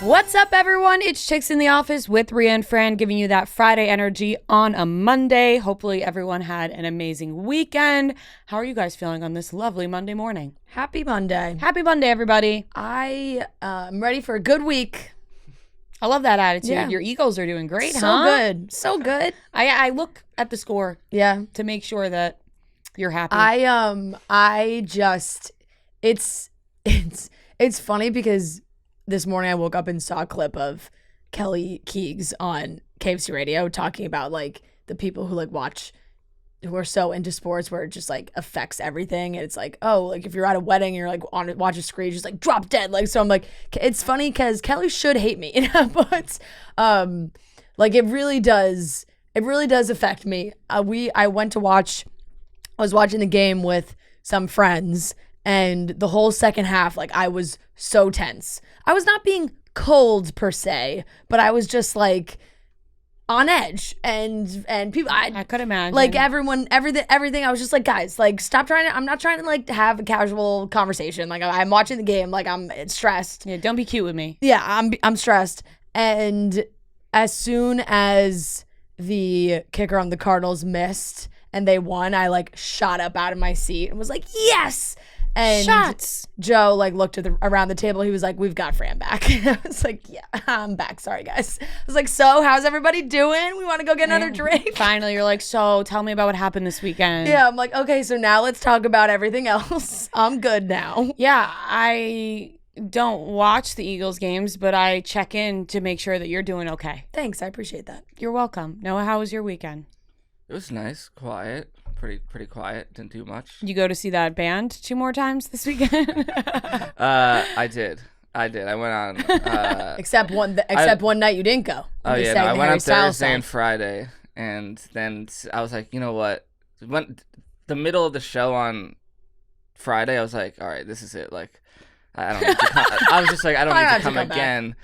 What's up, everyone? It's Chicks in the Office with Ria and Fran, giving you that Friday energy on a Monday. Hopefully everyone had an amazing weekend. How are you guys feeling on this lovely Monday morning? Happy Monday. Happy Monday, everybody. I am ready for a good week. I love that attitude. Yeah. Your Eagles are doing great, So good. So good. I look at the score to make sure that you're happy. It's funny because this morning I woke up and saw a clip of Kelly Keegs on KFC Radio talking about like the people who like watch, who are so into sports where it just like affects everything. And it's like, oh, like if you're at a wedding and you're like watch a screen, just like drop dead. Like, so I'm like, it's funny because Kelly should hate me, you know? But like it really does affect me. I was watching the game with some friends, and the whole second half, like I was so tense. I was not being cold per se, but I was just like on edge, and people. I could imagine. Like everything. I was just like, guys, like stop trying to. I'm not trying to like have a casual conversation. Like I'm watching the game. Like I'm stressed. Yeah, don't be cute with me. Yeah, I'm stressed. And as soon as the kicker on the Cardinals missed and they won, I like shot up out of my seat and was like, yes. And Shots. Joe like looked at around the table. He was like, "We've got Fran back." I was like, "Yeah, I'm back. Sorry, guys." I was like, "So, how's everybody doing? We want to go get another drink." Finally, you're like, so tell me about what happened this weekend. Yeah, I'm like, okay, so now let's talk about everything else. I'm good now. Yeah, I don't watch the Eagles games, but I check in to make sure that you're doing okay. Thanks, I appreciate that. You're welcome. Noah, how was your weekend? It was nice, quiet, pretty quiet. Didn't do much. You go to see that band 2 more times this weekend? I did. I went on. Except one night you didn't go. Oh You yeah, sang no, I the went Harry on Styles Thursday and song. Friday, and then I was like, you know what? When the middle of the show on Friday, I was like, all right, this is it. Like, I don't need to come. I was just like, I don't need to come again.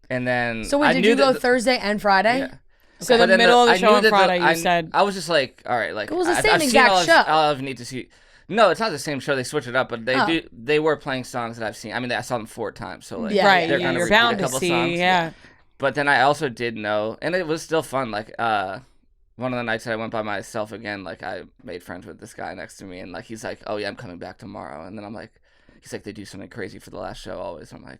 And then So wait, did you go Thursday and Friday? Yeah. So But the then middle of the I show knew on that Friday, you said. I was just like, all right, like It was the same I've seen exact all show. All I need to see. No, it's not the same show. They switched it up, but they were playing songs that I've seen. I mean, I saw them 4 times, so like, Yeah, Right, they're yeah, gonna you're repeat bound a to couple see, songs. yeah. But then I also did know, and it was still fun. Like one of the nights that I went by myself again, like I made friends with this guy next to me, and like he's like, "Oh yeah, I'm coming back tomorrow." And then I'm like, he's like, "They do something crazy for the last show always." I'm like,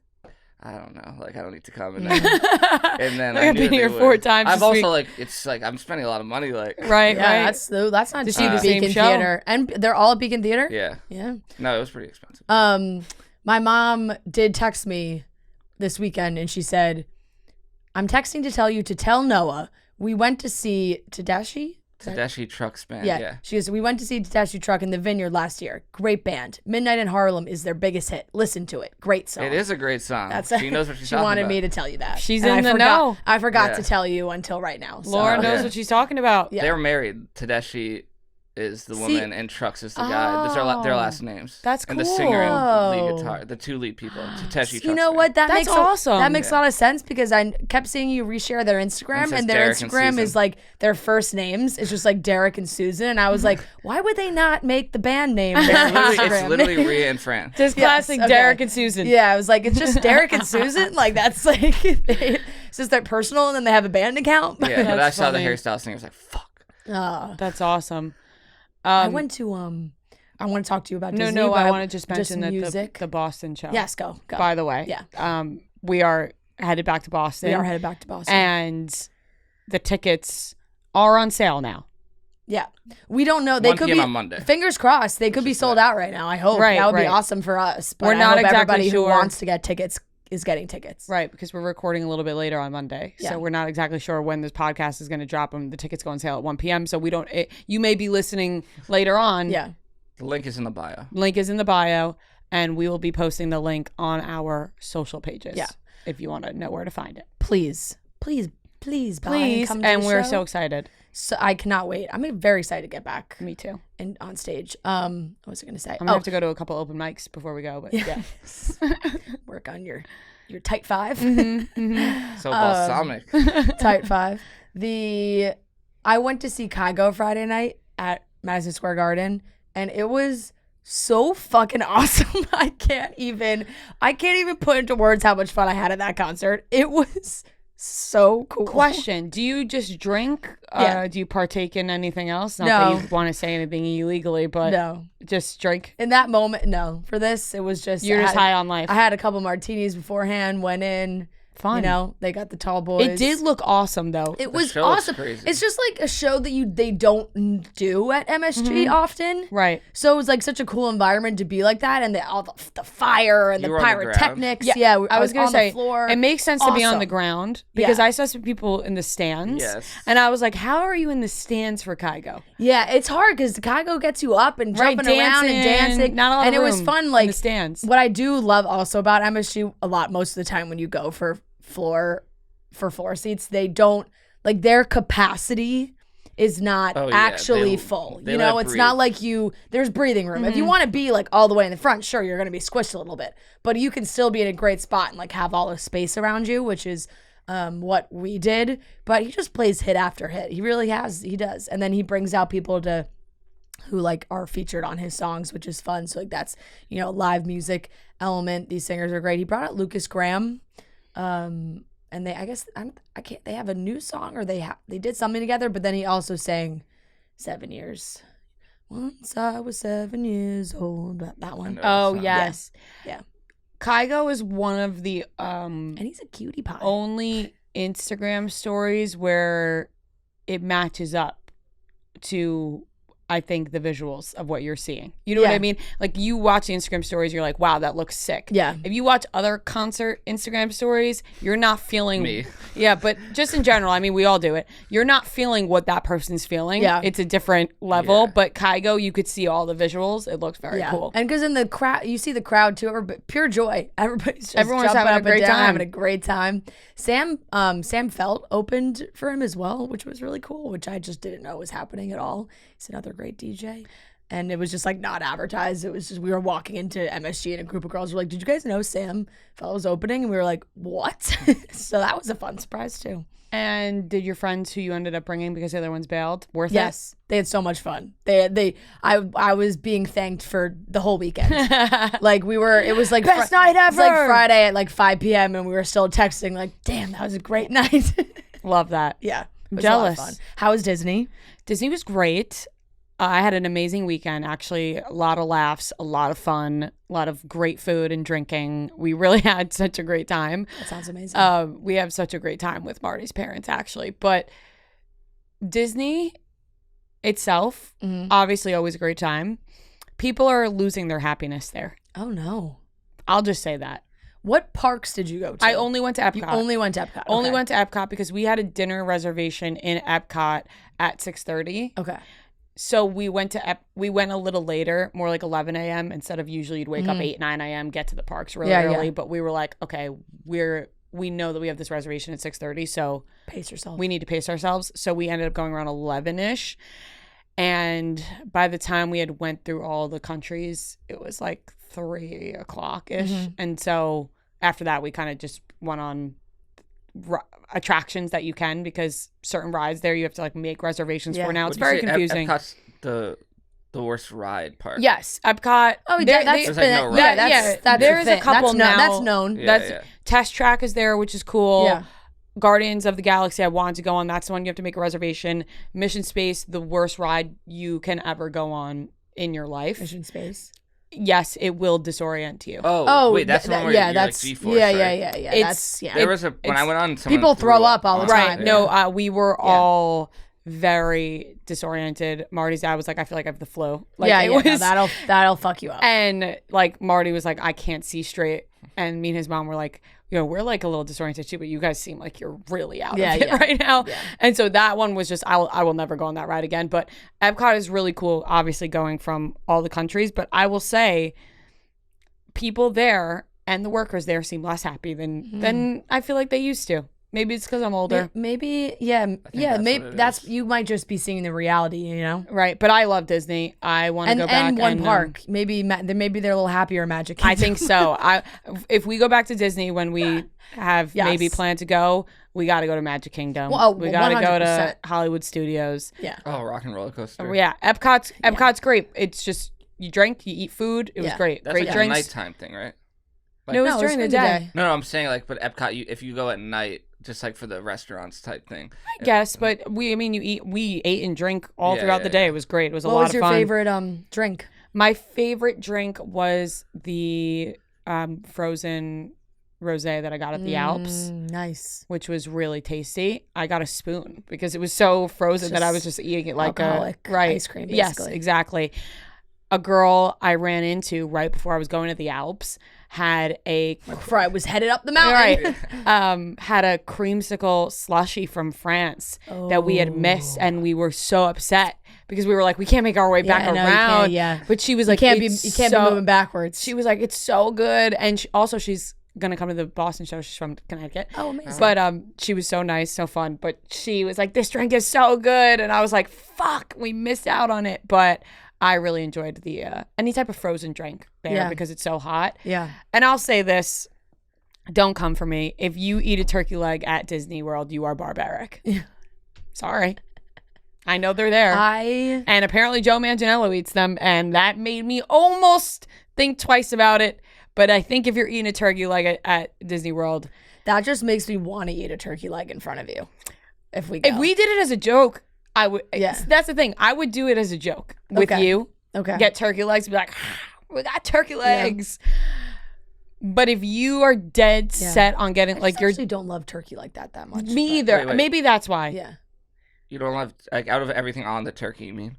I don't know, like I don't need to come. And then, I I've knew been they here would. 4 times I've this also week. like it's like I'm spending a lot of money, like Right, Yeah, right. that's not To cheap. see the same Beacon show? Theater, and they're all at Beacon Theater. Yeah, Yeah. no, it was pretty expensive. My mom did text me this weekend, and she said, "I'm texting to tell you to tell Noah we went to see Tedeschi." Tedeschi Trucks Band. Yeah. Yeah. She goes, "We went to see Tedeschi Truck in the Vineyard last year. Great band. Midnight in Harlem is their biggest hit. Listen to it. Great song." It is a great song. She knows what she's She talking wanted about. me to tell you that. She's And in I the know. I forgot Yeah. to tell you until right now. So. Laura knows Yeah. what she's talking about. Yeah. They were married. Tedeschi is the See- woman and Trucks is the guy. Those are their last names. That's And the singer and lead cool. guitar, the 2 lead people. Tedeschi Trucks You know Band. what? That That's makes awesome. That makes a lot of sense because I kept seeing you reshare their Instagram, says and their Derek and Instagram Susan. is like their first names. It's just like Derek and Susan, and I was like, why would they not make the band name their It's Instagram? literally Ria and Fran. Just Yes, classic okay. Derek and Susan. Yeah, I was like, it's just Derek and Susan. Like that's like, it's just their personal, and then they have a band account. Yeah, but I That's saw the funny. hairstyle thing. I was like, fuck. That's awesome. I went to I want to talk to you about Disney. No, but I want to just mention that music. the Boston show. Yes, go. By the way. Yeah. We are headed back to Boston. We are headed back to Boston. And the tickets are on sale now. Yeah. We don't know. They 1 could p.m. be on Monday. Fingers crossed. They could be sold out right now. I hope. Right, That would be right. awesome for us. But We're I not hope exactly everybody sure. who wants to get tickets is getting tickets. Right, because we're recording a little bit later on Monday. Yeah. So we're not exactly sure when this podcast is going to drop them. The tickets go on sale at 1 p.m. So we don't, you may be listening later on. Yeah. The link is in the bio. Link is in the bio, and we will be posting the link on our social pages. Yeah. If you want to know where to find it. Please, buy and come to And the we're show. so excited. So I cannot wait. I'm very excited to get back Me too. and on stage. What was I going to say? I'm gonna have to go to a couple open mics before we go, but yeah. Work on your tight 5. So balsamic. Tight 5. I went to see Kygo Friday night at Madison Square Garden, and it was so fucking awesome. I can't even put into words how much fun I had at that concert. It was so cool. Question: do you just drink? Yeah. Do you partake in anything else? Not No. that you want to say anything illegally, but No. just drink. In that moment, no. For this, it was just You're just high on life. I had a couple martinis beforehand, went in. Fun. You know, they got the tall boys. It did look awesome though. It was show was awesome. crazy. It's just like a show that they don't do at MSG often. Right. So it was like such a cool environment to be like that, and all the fire and You the were on the ground? pyrotechnics. Yeah, I was gonna on say the floor. it makes sense to be on the Awesome. ground because Yeah. I saw some people in the stands. Yes. And I was like, how are you in the stands for Kygo? Yeah, it's hard because Kygo gets you up and Right, jumping around and dancing. Not a lot and of it was room fun. in Like the stands. what I do love also about MSG a lot most of the time when you go for floor seats, they don't like their capacity is not actually full. they You know, let it's breathe. not like there's breathing room. If you want to be like all the way in the front, sure, you're going to be squished a little bit, but you can still be in a great spot and like have all the space around you, which is what we did. But he just plays hit after hit. He really he does. And then he brings out people who like are featured on his songs, which is fun. So like that's, you know, live music element. These singers are great. He brought out Lucas Graham. And they they have a new song or they did something together, but then he also sang 7 years. Once I was 7 years old. That one. Oh, song. yes. Yeah. Kygo is one of the And he's a cutie pie. only Instagram stories where it matches up to, I think, the visuals of what you're seeing. You know what I mean? Like you watch the Instagram stories, you're like, wow, that looks sick. Yeah. If you watch other concert Instagram stories, you're not feeling Me. Yeah, but just in general, I mean, we all do it. You're not feeling what that person's feeling. Yeah. It's a different level. Yeah. But Kygo, you could see all the visuals. It looks very cool. And because in the crowd, you see the crowd too. Pure joy. Everybody's Everyone's jumping having a up and great down, time. having a great time. Sam Felt opened for him as well, which was really cool. Which I just didn't know was happening at all. He's another great DJ. And it was just like not advertised. It was just we were walking into MSG and a group of girls were like, "Did you guys know Sam Felt was opening?" And we were like, "What?" So that was a fun surprise too. And did your friends who you ended up bringing because the other ones bailed worth it? Yes, they had so much fun. I was being thanked for the whole weekend. Like it was like Best night It was like ever! Friday at like 5 p.m. and we were still texting like, "Damn, that was a great night." Love that. Yeah, it was Jealous. A lot of fun. How was Disney? Disney was great. I had an amazing weekend, actually. A lot of laughs, a lot of fun, a lot of great food and drinking. We really had such a great time. That sounds amazing. We have such a great time with Marty's parents, actually. But Disney itself, obviously always a great time. People are losing their happiness there. Oh no! I'll just say that. What parks did you go to? I only went to Epcot. You only went to Epcot. Only Okay. went to Epcot because we had a dinner reservation in Epcot at 6:30. Okay. So we went we went a little later, more like 11 a.m. instead of usually you'd wake up 8, 9 a.m., get to the parks really early. But we were like, okay, we know that we have this reservation at 6:30, so Pace yourself. we need to pace ourselves. So we ended up going around 11-ish. And by the time we had went through all the countries, it was like 3 o'clock-ish. And so after that, we kind of just went on attractions that you can, because certain rides there you have to like make reservations for now. It's very confusing. Epcot's the worst ride park. Yes, Epcot. Oh, there- that's There's, like, no ride. that's there's the a thing. couple now. That's known. Yeah, That's yeah. Test Track is there, which is cool. Yeah. Guardians of the Galaxy, I wanted to go on. That's the one you have to make a reservation. Mission Space, the worst ride you can ever go on in your life. Mission Space. Yes, it will disorient you. Oh, wait, that's the one where you're that's like G-force, yeah, right? yeah. It's- That's There was when I went on, someone people throw threw up all the on time. Right. it. No, we were all very disoriented. Marty's dad was like, I feel like I have the flu. Like, yeah, it no, was, that'll fuck you up. and like Marty was like, I can't see straight. And me and his mom were like, you know, we're like a little disoriented too, but you guys seem like you're really out of it right now. Yeah. And so that one was just, I will never go on that ride again. But Epcot is really cool, obviously going from all the countries. But I will say, people there and the workers there seem less happy than I feel like they used to. Maybe it's because I'm older. Maybe, yeah. Maybe what it that's is. you might just be seeing the reality, you know. Right. But I love Disney. I want to go back. And one park. Maybe they're a little happier Magic Kingdom. I think so. If we go back to Disney when we have maybe planned to go, we got to go to Magic Kingdom. We got to go to 100%. Hollywood Studios. Yeah. Oh, Rock and Roller Coaster. Yeah, Epcot's great. It's just you drink, you eat food. It was great. That's great like drinks. a nighttime thing, right? Like, No, it was during the day. No, I'm saying like, but Epcot, if you go at night, just like for the restaurants type thing. I guess, but we ate and drink all throughout the day. It was great. It was a lot of fun. What was your favorite drink? My favorite drink was the frozen rosé that I got at the Alps. Nice. Which was really tasty. I got a spoon because it was so frozen that I was just eating it like ice cream, basically. Yes, exactly. A girl I ran into right before I was going to the Alps had before I was headed up the mountain. Right. Had a creamsicle slushy from France that we had missed, and we were so upset because we were like, we can't make our way back around. But she was like, you can't be moving backwards. She was like, it's so good, and she's gonna come to the Boston show. She's from Connecticut. Oh, amazing. But she was so nice, so fun. But she was like, this drink is so good, and I was like, fuck, we missed out on it. But I really enjoyed the any type of frozen drink there because it's so hot. Yeah. And I'll say this, don't come for me. If you eat a turkey leg at Disney World, you are barbaric. Yeah. Sorry. I know they're there. And apparently Joe Manganiello eats them, and that made me almost think twice about it. But I think if you're eating a turkey leg at Disney World, that just makes me want to eat a turkey leg in front of you. If we did it as a joke, I would. Yeah. That's the thing. I would do it as a joke with you. Okay. Get turkey legs. Be like, we got turkey legs. Yeah. But if you are dead set on getting I actually don't love turkey like that much. Me either. Wait. Maybe that's why. Yeah. You don't love like out of everything on the turkey. You mean?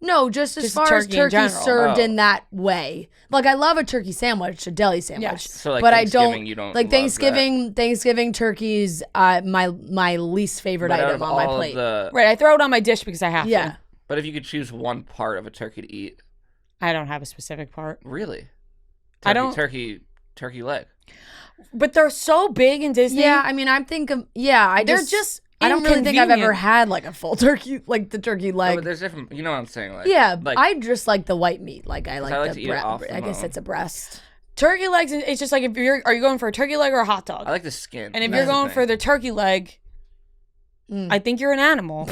No, just as far as turkey served in that way. Like I love a turkey sandwich, a deli sandwich. Yes. So like but Thanksgiving, you don't like love Thanksgiving. Thanksgiving turkey's my least favorite item on my plate. Right, I throw it on my dish because I have to. But if you could choose one part of a turkey to eat, I don't have a specific part. Really? Turkey leg. But they're so big in Disney. Yeah, I mean, I'm thinking. I don't really think I've ever had like a full turkey, like the turkey leg. No, but there's different. You know what I'm saying? Like, I just like the white meat. Like I like the breast. I guess it's a breast. Turkey legs. It's just like are you going for a turkey leg or a hot dog? I like the skin. And if you're going for the turkey leg, I think you're an animal.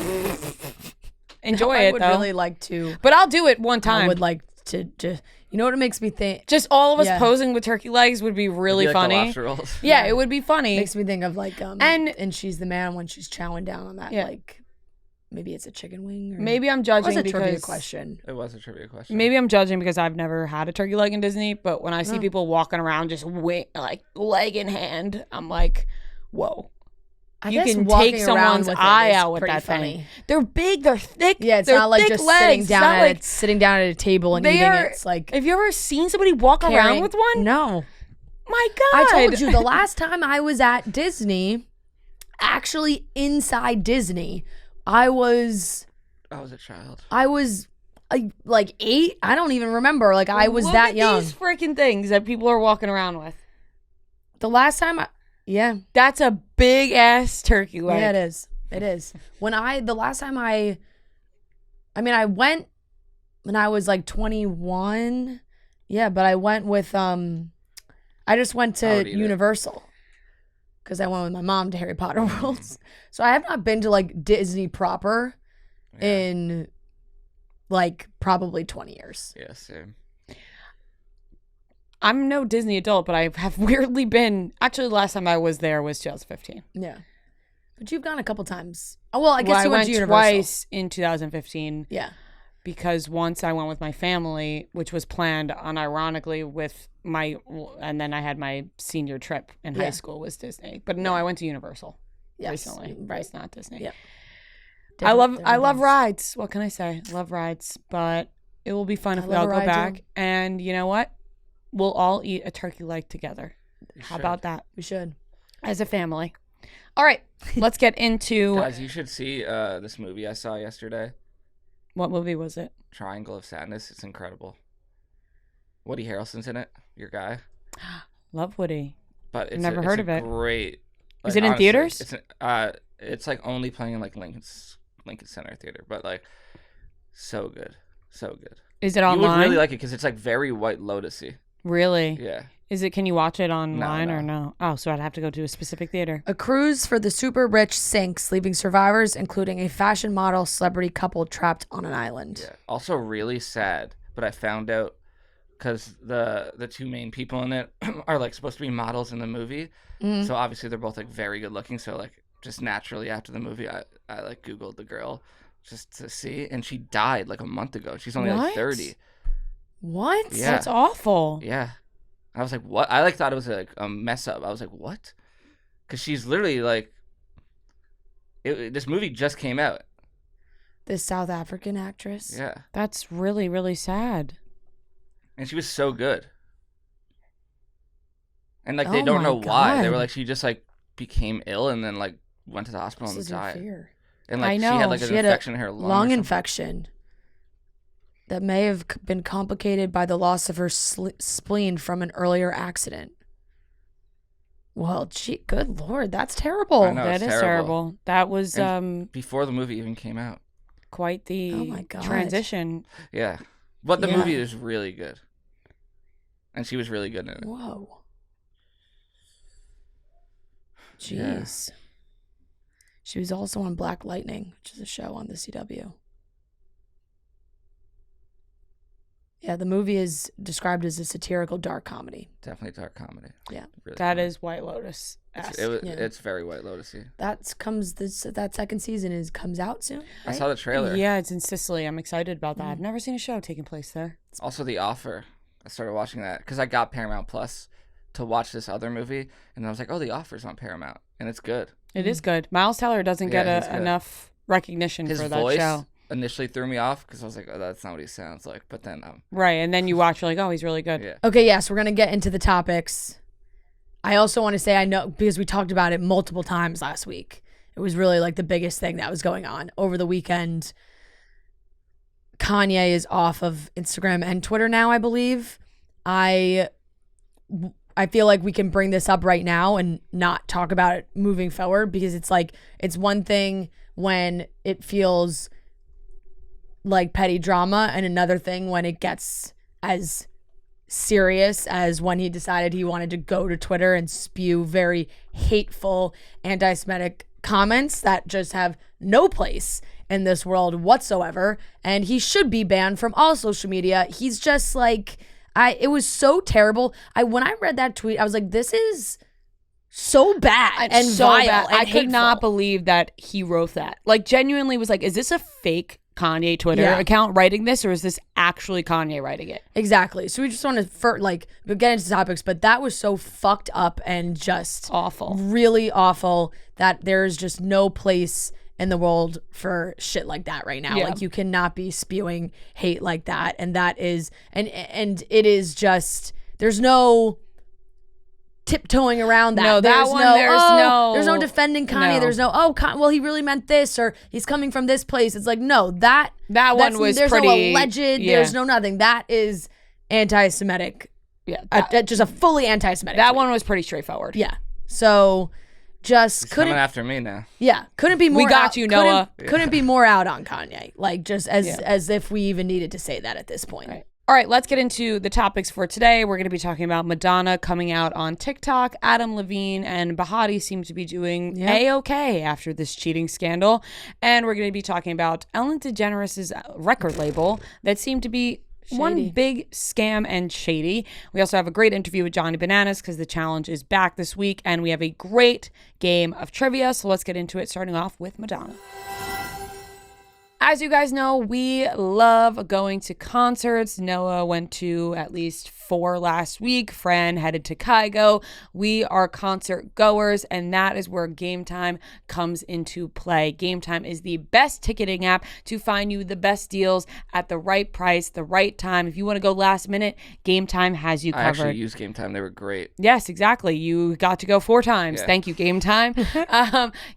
Enjoy it. I would really like to, but I'll do it one time. I would like to just. You know what it makes me think? Just all of us posing with turkey legs would be really funny. Yeah, it would be funny. Makes me think of like and she's the man when she's chowing down on that like maybe it's a chicken wing. Or... Maybe I'm judging because trivia question. It was a trivia question. Maybe I'm judging because I've never had a turkey leg in Disney, but when I see people walking around just like leg in hand, I'm like, whoa. You can take someone's eye out with that thing. They're big. They're thick. Yeah, it's not like just sitting down at a table and eating it. It's like, have you ever seen somebody walk around with one? No. My God. I told you the last time I was at Disney, actually inside Disney, I was a child. I was like 8. I don't even remember. Like I was that young. These freaking things that people are walking around with. The last time that's a big ass turkey leg. Yeah, it is. It is. The last time I went when I was like 21. Yeah, but I went with I just went to Universal because I went with my mom to Harry Potter Worlds. So I have not been to like Disney proper in like probably 20 years. Yeah, same. I'm no Disney adult, but I have weirdly been. Actually, the last time I was there was 2015. Yeah, but you've gone a couple times. Oh well, I guess you went to Universal twice in 2015. Yeah, because once I went with my family, which was planned unironically with and then I had my senior trip in high school was Disney. But no, I went to Universal recently. Right, it's not Disney. Yeah, I love rides. What can I say? I love rides, but it will be fun if we all go back. Too. And you know what? We'll all eat a turkey leg together. How about that? We should. As a family. All right. Let's get into... Guys, you should see this movie I saw yesterday. What movie was it? Triangle of Sadness. It's incredible. Woody Harrelson's in it. Your guy. Love Woody. But it's never heard of it. Great. Is it in theaters? It's like only playing in like Lincoln Center Theater. But like, so good. So good. Is it online? You would really like it because it's like very White Lotus-y. Really? Yeah. Can you watch it online or no? Oh, so I'd have to go to a specific theater. A cruise for the super rich sinks, leaving survivors, including a fashion model celebrity couple, trapped on an island. Yeah. Also really sad. but I found out because the two main people in it are like supposed to be models in the movie. So obviously they're both like very good looking. So like just naturally after the movie, I like Googled the girl just to see, and she died like a month ago. She's only like 30. What? Yeah. That's awful. Yeah. I was like, what? I like thought it was like a mess up. I was like, what? Because she's literally like, this movie just came out. This South African actress. Yeah. That's really, really sad. And she was so good. And like they don't know why. They were like, she just like became ill and then like went to the hospital and died. Fear. And like I know. she had like an infection in her lung infection that may have been complicated by the loss of her spleen from an earlier accident. Well, gee, good Lord, that's terrible. I know, that is terrible. That was before the movie even came out. Quite the transition. Yeah. But the movie is really good. And she was really good in it. Whoa. Jeez. Yeah. She was also on Black Lightning, which is a show on the CW. Yeah, the movie is described as a satirical dark comedy. Definitely dark comedy. Yeah. Really that is White Lotus. It's very White Lotus-y. That second season comes out soon, right? I saw the trailer. Yeah, it's in Sicily. I'm excited about that. I've never seen a show taking place there. Also, The Offer. I started watching that because I got Paramount Plus to watch this other movie, and I was like, oh, The Offer's on Paramount, and it's good. It is good. Miles Teller doesn't get enough recognition for that show. His voice initially threw me off because I was like, oh, that's not what he sounds like. But then right, and then you watch, you're like, oh, he's really good. Yeah. Okay, yes, we're gonna get into the topics. I also want to say, I know because we talked about it multiple times last week. It was really like the biggest thing that was going on over the weekend. Kanye is off of Instagram and Twitter now, I believe. I feel like we can bring this up right now and not talk about it moving forward, because it's like, it's one thing when it feels like petty drama and another thing when it gets as serious as when he decided he wanted to go to Twitter and spew very hateful anti-Semitic comments that just have no place in this world whatsoever. And he should be banned from all social media. He's just like... it was so terrible. When I read that tweet, I was like, this is so bad and so vile bad. And I could not believe that he wrote that. Like, genuinely was like, is this a fake Kanye Twitter account writing this, or is this actually Kanye writing it? Exactly. So we just want to get into topics, but that was so fucked up and just awful. Really awful that there's just no place in the world for shit like that right now. Like, you cannot be spewing hate like that. And that is, and it is just, there's no tiptoeing around that. No, there's no defending Kanye. No. There's no, well, he really meant this, or he's coming from this place. It's like, no, that one was there's pretty, no alleged, there's no nothing. That is anti-Semitic. Yeah. Just a fully anti-Semitic. That one was pretty straightforward. Yeah. So... He's coming after me now. Yeah, couldn't be more. We got you, Noah. Couldn't be more out on Kanye. Like, just as if we even needed to say that at this point. Right. All right, let's get into the topics for today. We're going to be talking about Madonna coming out on TikTok. Adam Levine and Bahati seem to be doing A-okay after this cheating scandal. And we're going to be talking about Ellen DeGeneres' record label that seemed to be one big scam and shady. We also have a great interview with Johnny Bananas because the challenge is back this week, and we have a great game of trivia. So let's get into it, starting off with Madonna. As you guys know, we love going to concerts. Noah went to at least 4 last week. Fran headed to Kygo. We are concert goers, and that is where Game Time comes into play. Game Time is the best ticketing app to find you the best deals at the right price, the right time. If you want to go last minute, Game Time has you covered. I actually used Game Time. They were great. Yes, exactly. You got to go 4 times. Yeah. Thank you, Game Time.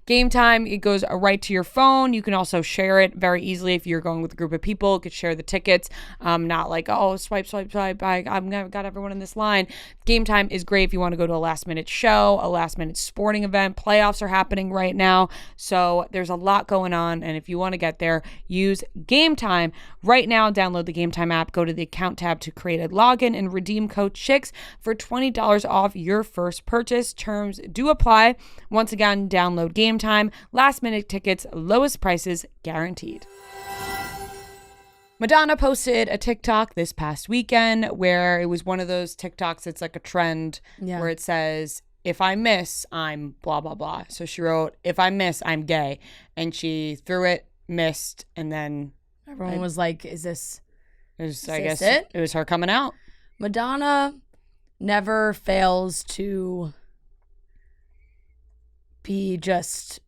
Game Time, it goes right to your phone. You can also share it very easily if you're going with a group of people. You could share the tickets. Not like, oh, swipe. I've got everyone in this line. Game Time is great if you want to go to a last minute show, a last minute sporting event. Playoffs are happening right now, so there's a lot going on, and if you want to get there, use Game Time. Right now, download the Game Time app, go to the account tab to create a login, and redeem code CHICKS for $20 off your first purchase. Terms do apply. Once again, download Game Time. Last minute tickets, lowest prices guaranteed. Madonna posted a TikTok this past weekend where it was one of those TikToks. It's like a trend where it says, if I miss, I'm blah, blah, blah. So she wrote, if I miss, I'm gay. And she threw it, missed, and then everyone was like, is this I guess it was her coming out. Madonna never fails to be just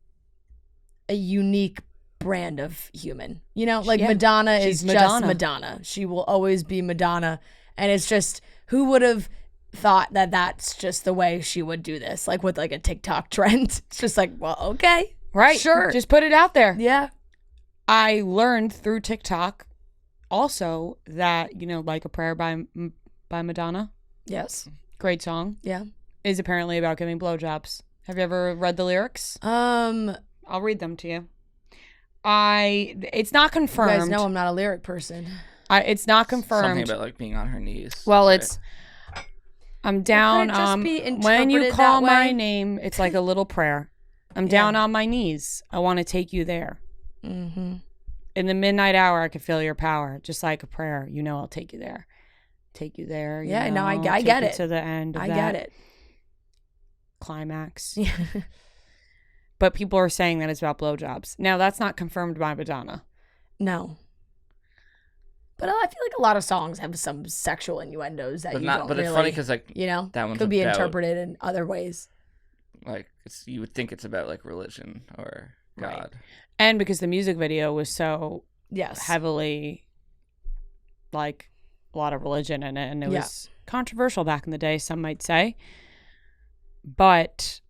a unique brand of human. You know, like Madonna is just Madonna. She will always be Madonna. And it's just, who would have thought that that's just the way she would do this? Like with like a TikTok trend. It's just like, well, okay. Right. Sure. Just put it out there. Yeah. I learned through TikTok also that, you know, Like a Prayer by Madonna. Yes. Great song. Yeah. Is apparently about giving blowjobs. Have you ever read the lyrics? I'll read them to you. It's not confirmed. You guys know I'm not a lyric person. It's not confirmed. Something about like being on her knees. Well, right? it's I'm down when you call my name, it's like a little prayer. I'm down on my knees. I want to take you there. Mm-hmm. In the midnight hour, I can feel your power, just like a prayer. You know, I'll take you there. Take you there. Yeah, no, I get it. To the end. I get it. Climax. Yeah. But people are saying that it's about blowjobs. Now, that's not confirmed by Madonna. No. But I feel like a lot of songs have some sexual innuendos that don't But really, it's funny because like you know, that one's could be about, interpreted in other ways. Like you would think it's about like religion or God, right. And because the music video was so heavily like a lot of religion in it, and it was controversial back in the day, some might say. But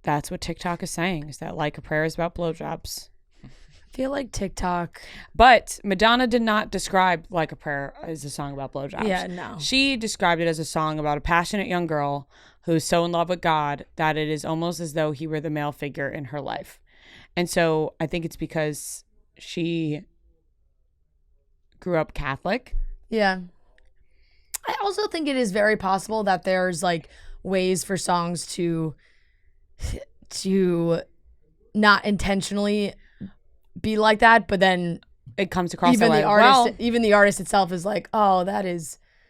that's what TikTok is saying, is that Like a Prayer is about blowjobs. I feel like TikTok. But Madonna did not describe Like a Prayer as a song about blowjobs. Yeah, no. She described it as a song about a passionate young girl who is so in love with God that it is almost as though he were the male figure in her life. And so I think it's because she grew up Catholic. Yeah. I also think it is very possible that there's like ways for songs to not intentionally be like that, but then it comes across even that the way. artist, even the artist itself is like, oh,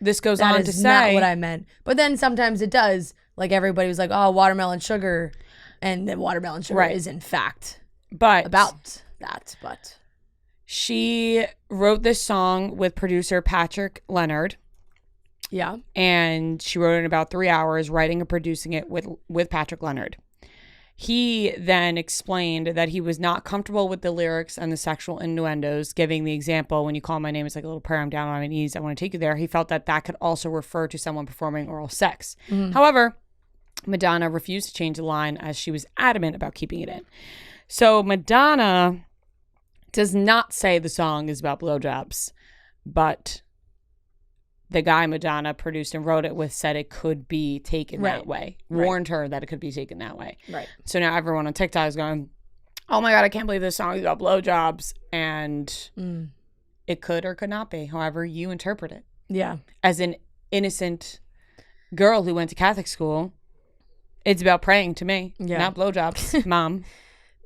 this goes on to say not what I meant. But then sometimes it does. Like everybody was like, oh, watermelon sugar, and then watermelon sugar is in fact about that. But she wrote this song with producer Patrick Leonard. Yeah. And she wrote it in about 3 hours, writing and producing it with Patrick Leonard. He then explained that he was not comfortable with the lyrics and the sexual innuendos, giving the example, when you call my name, it's like a little prayer, I'm down on my knees, I want to take you there. He felt that could also refer to someone performing oral sex. Mm-hmm. However, Madonna refused to change the line, as she was adamant about keeping it in. So Madonna does not say the song is about blowjobs, but the guy Madonna produced and wrote it with said it could be taken that way. Warned her that it could be taken that way. Right. So now everyone on TikTok is going, oh my God, I can't believe this song is about blowjobs. And it could or could not be, however you interpret it. Yeah. As an innocent girl who went to Catholic school, it's about praying to me, not blowjobs, Mom.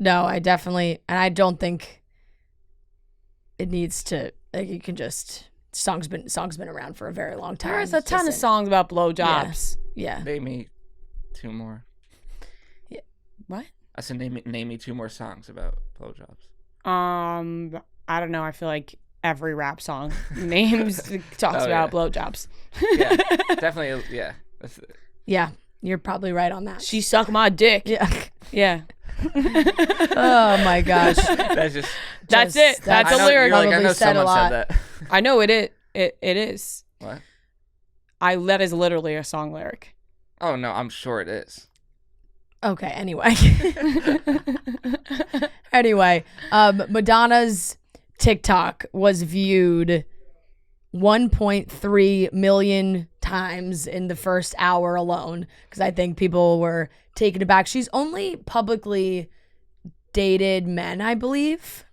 No, I definitely, and I don't think it needs to, like, you can just... Song's been around for a very long time. There's a ton of songs about blowjobs. Yeah. Name me 2 more. Yeah. What? I said name me 2 more songs about blowjobs. I don't know. I feel like every rap song talks about blowjobs. Yeah, definitely. Yeah. Yeah, you're probably right on that. She sucked my dick. Yeah. Yeah. Oh my gosh. That's it. That's a lyric. Like, I know someone said that. I know it is. What? That is literally a song lyric. Oh no, I'm sure it is. Okay, anyway, Madonna's TikTok was viewed 1.3 million times in the first hour alone, because I think people were taken aback. She's only publicly dated men, I believe.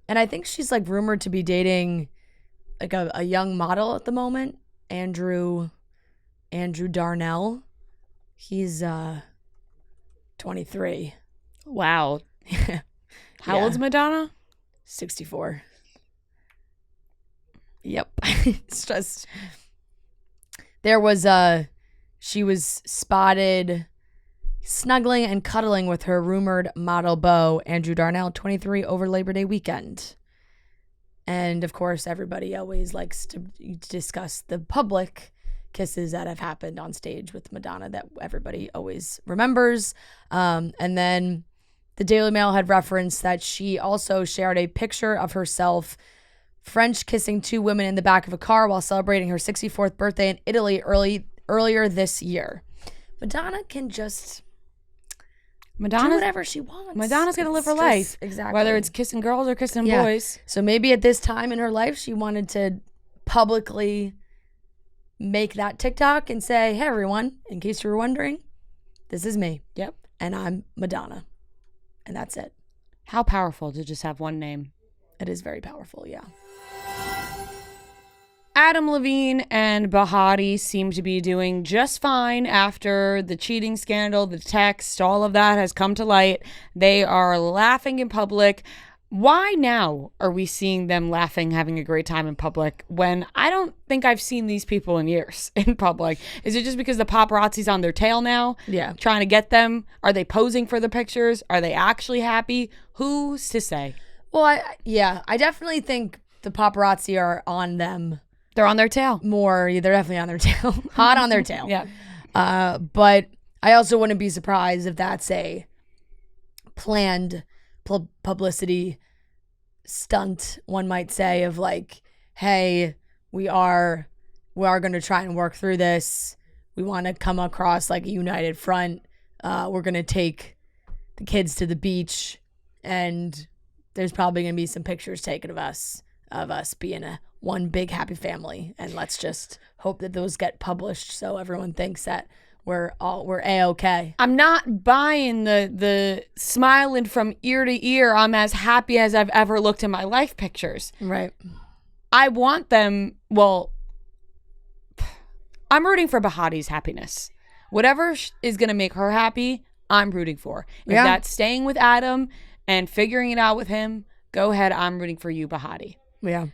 And I think she's like rumored to be dating like a young model at the moment, Andrew Darnell. He's 23. Wow. How old's Madonna? 64. Yep. It's just, she was spotted snuggling and cuddling with her rumored model beau, Andrew Darnell, 23, over Labor Day weekend. And of course, everybody always likes to discuss the public kisses that have happened on stage with Madonna that everybody always remembers. And then the Daily Mail had referenced that she also shared a picture of herself French kissing 2 women in the back of a car while celebrating her 64th birthday in Italy earlier this year. Madonna can just do whatever she wants. Madonna's going to live her life. Exactly. Whether it's kissing girls or kissing boys. So maybe at this time in her life, she wanted to publicly make that TikTok and say, hey, everyone, in case you were wondering, this is me. Yep. And I'm Madonna. And that's it. How powerful to just have one name. It is very powerful, yeah. Adam Levine and Bahati seem to be doing just fine after the cheating scandal, the text, all of that has come to light. They are laughing in public. Why now are we seeing them laughing, having a great time in public when I don't think I've seen these people in years in public? Is it just because the paparazzi's on their tail now? Yeah. Trying to get them? Are they posing for the pictures? Are they actually happy? Who's to say? Well, I definitely think the paparazzi are on them. They're on their tail. More, they're definitely on their tail. Hot on their tail. Yeah. But I also wouldn't be surprised if that's a planned publicity stunt, one might say, of like, hey, we are going to try and work through this. We want to come across like a united front. We're going to take the kids to the beach, and there's probably going to be some pictures taken of us being one big happy family, and let's just hope that those get published so everyone thinks that we're A-okay. I'm not buying the smiling from ear to ear, I'm as happy as I've ever looked in my life pictures. Right. I want them, well, I'm rooting for Bahati's happiness. Whatever is going to make her happy, I'm rooting for. If that's staying with Adam and figuring it out with him, go ahead, I'm rooting for you, Bahati. Yeah.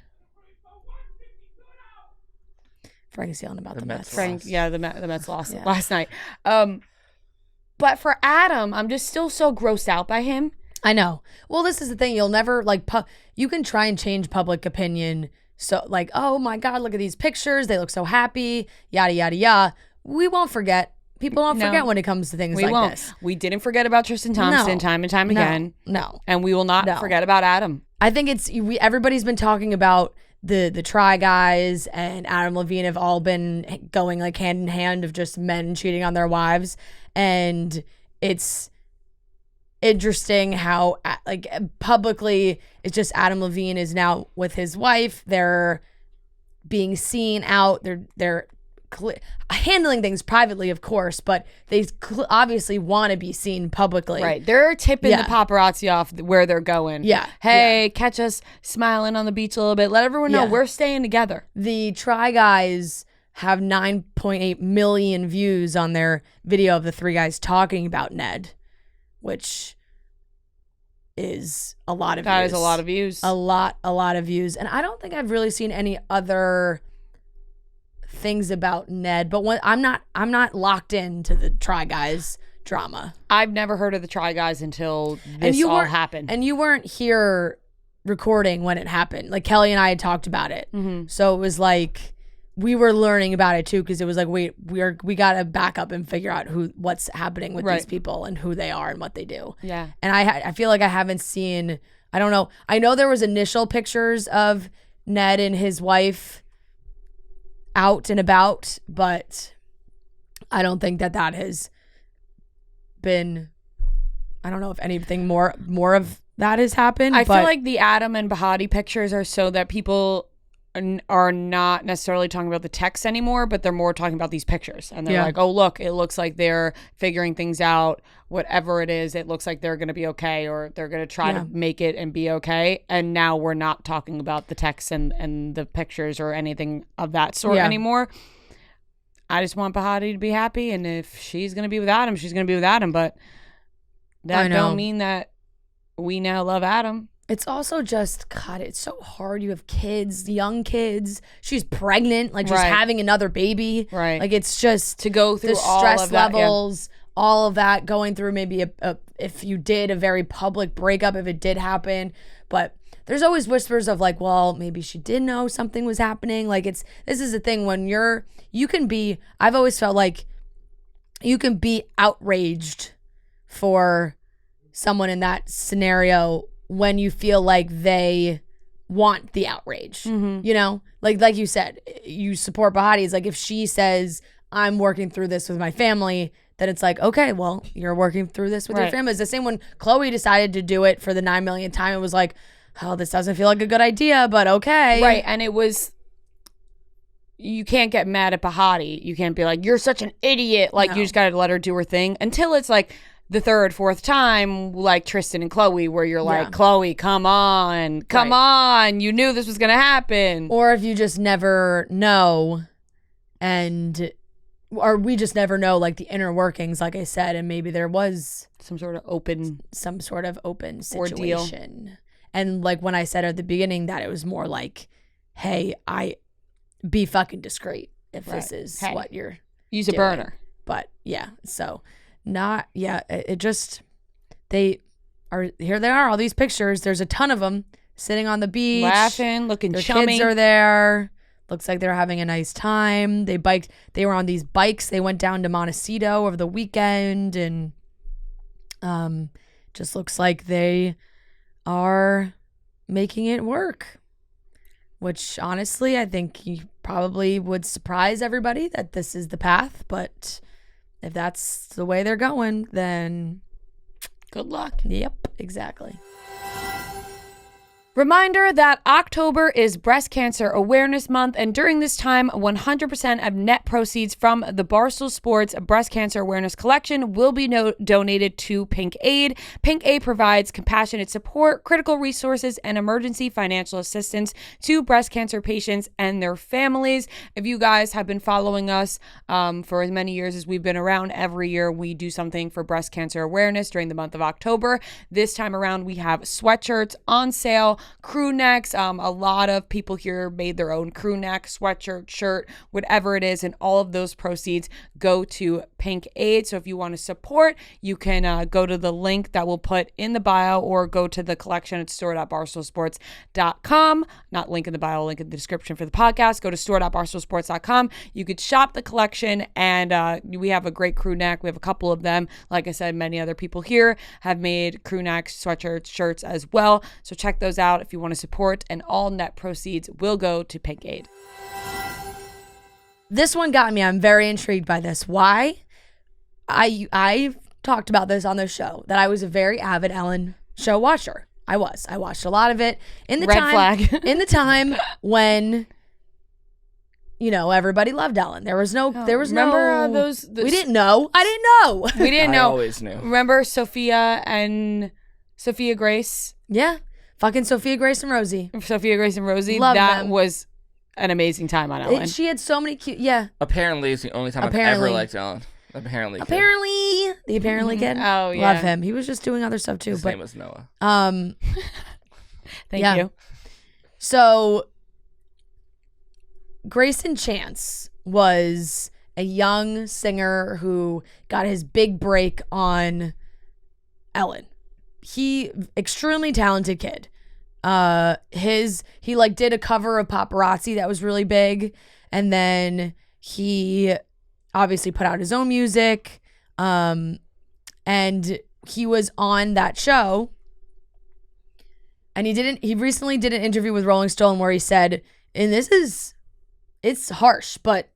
Frank's yelling about the Mets. The Mets lost last night. But for Adam, I'm just still so grossed out by him. I know. Well, this is the thing. You'll never, you can try and change public opinion. So, like, oh my God, look at these pictures. They look so happy. Yada, yada, yada. We won't forget. People don't forget when it comes to things like this. We didn't forget about Tristan Thompson time and time again. No. And we will not forget about Adam. I think everybody's been talking about the Try Guys and Adam Levine have all been going like hand in hand of just men cheating on their wives. And it's interesting how like publicly it's just Adam Levine is now with his wife. They're being seen out. They're handling things privately, of course, but they obviously want to be seen publicly. Right. They're tipping the paparazzi off where they're going. Yeah. Hey, catch us smiling on the beach a little bit. Let everyone know we're staying together. The Try Guys have 9.8 million views on their video of the 3 guys talking about Ned, which is a lot of views. That is a lot of views. A lot of views. And I don't think I've really seen any other things about Ned, but I'm not locked into the Try Guys drama. I've never heard of the Try Guys until this all happened. And you weren't here recording when it happened. Like Kelly and I had talked about it. Mm-hmm. So it was like we were learning about it too, because it was like, wait, we got to back up and figure out what's happening with these people and who they are and what they do. Yeah. And I feel like I haven't seen, I don't know. I know there was initial pictures of Ned and his wife out and about, but I don't think that has been, I don't know if anything more of that has happened. I feel like the Adam and Bahati pictures are so that people are not necessarily talking about the text anymore, but they're more talking about these pictures. And they're like, oh, look, it looks like they're figuring things out. Whatever it is, it looks like they're going to be okay, or they're going to try to make it and be okay. And now we're not talking about the text and the pictures or anything of that sort anymore. I just want Bahati to be happy. And if she's going to be with Adam, she's going to be with Adam. But that don't mean that we now love Adam. It's also just, God, it's so hard. You have kids, young kids. She's pregnant, like she's having another baby. Right. Like it's just to go through the all stress of that, levels, all of that, going through maybe if you did a very public breakup, if it did happen. But there's always whispers of like, well, maybe she did know something was happening. Like this is the thing when I've always felt like you can be outraged for someone in that scenario when you feel like they want the outrage, you know, like you said, you support Bahati. It's like if she says, I'm working through this with my family, then it's like, okay, well, you're working through this with your family. It's the same when Chloe decided to do it for the 9 millionth time. It was like, oh, this doesn't feel like a good idea, but okay. Right. And it was, you can't get mad at Bahati. You can't be like, you're such an idiot. Like, you just got to let her do her thing until it's like the third, fourth time, like Tristan and Chloe, where you're like, Chloe, come on. You knew this was going to happen. Or if you just never know or we just never know, like the inner workings, like I said, and maybe there was some sort of open situation. Ordeal. And like when I said at the beginning that it was more like, hey, be fucking discreet if this is what you're use doing. A burner. But yeah, so it just, they are all these pictures. There's a ton of them sitting on the beach, laughing, looking their chummy. Kids are there. Looks like they're having a nice time. They were on these bikes. They went down to Montecito over the weekend, and just looks like they are making it work, which honestly I think you probably would surprise everybody that this is the path, but if that's the way they're going, then good luck. Yep, exactly. Reminder that October is Breast Cancer Awareness Month, and during this time, 100% of net proceeds from the Barstool Sports Breast Cancer Awareness Collection will be donated to Pink Aid. Pink Aid provides compassionate support, critical resources, and emergency financial assistance to breast cancer patients and their families. If you guys have been following us for as many years as we've been around, every year we do something for breast cancer awareness during the month of October. This time around, we have sweatshirts on sale, crew necks. A lot of people here made their own crew neck, sweatshirt, shirt, whatever it is, and all of those proceeds go to Pink Aid. So if you want to support, you can go to the link that we'll put in the bio, or go to the collection at store.barstoolsports.com. Not link in the bio, link in the description for the podcast. Go to store.barstoolsports.com. You could shop the collection, and we have a great crew neck. We have a couple of them. Like I said, many other people here have made crew necks, sweatshirts, shirts as well. So check those out if you want to support, and all net proceeds will go to Pink Aid. This one got me. I'm very intrigued by this. Why? I talked about this on the show, that I was a very avid Ellen show watcher. I watched a lot of it in the time when, you know, everybody loved Ellen. There was no we didn't know. I didn't know. We didn't know. I always knew. Remember Sophia Grace? Yeah. Fucking Sophia Grace and Rosie. Love that them. Was an amazing time on Ellen. She had so many cute, Apparently, it's the only time I've ever liked Ellen. Apparently, the apparently kid. Oh yeah, love him. He was just doing other stuff too. His name was Noah. Thank you. So, Grayson Chance was a young singer who got his big break on Ellen. He extremely talented kid. He like did a cover of Paparazzi that was really big, and then he obviously put out his own music, and he was on that show, and he recently did an interview with Rolling Stone where he said, and it's harsh but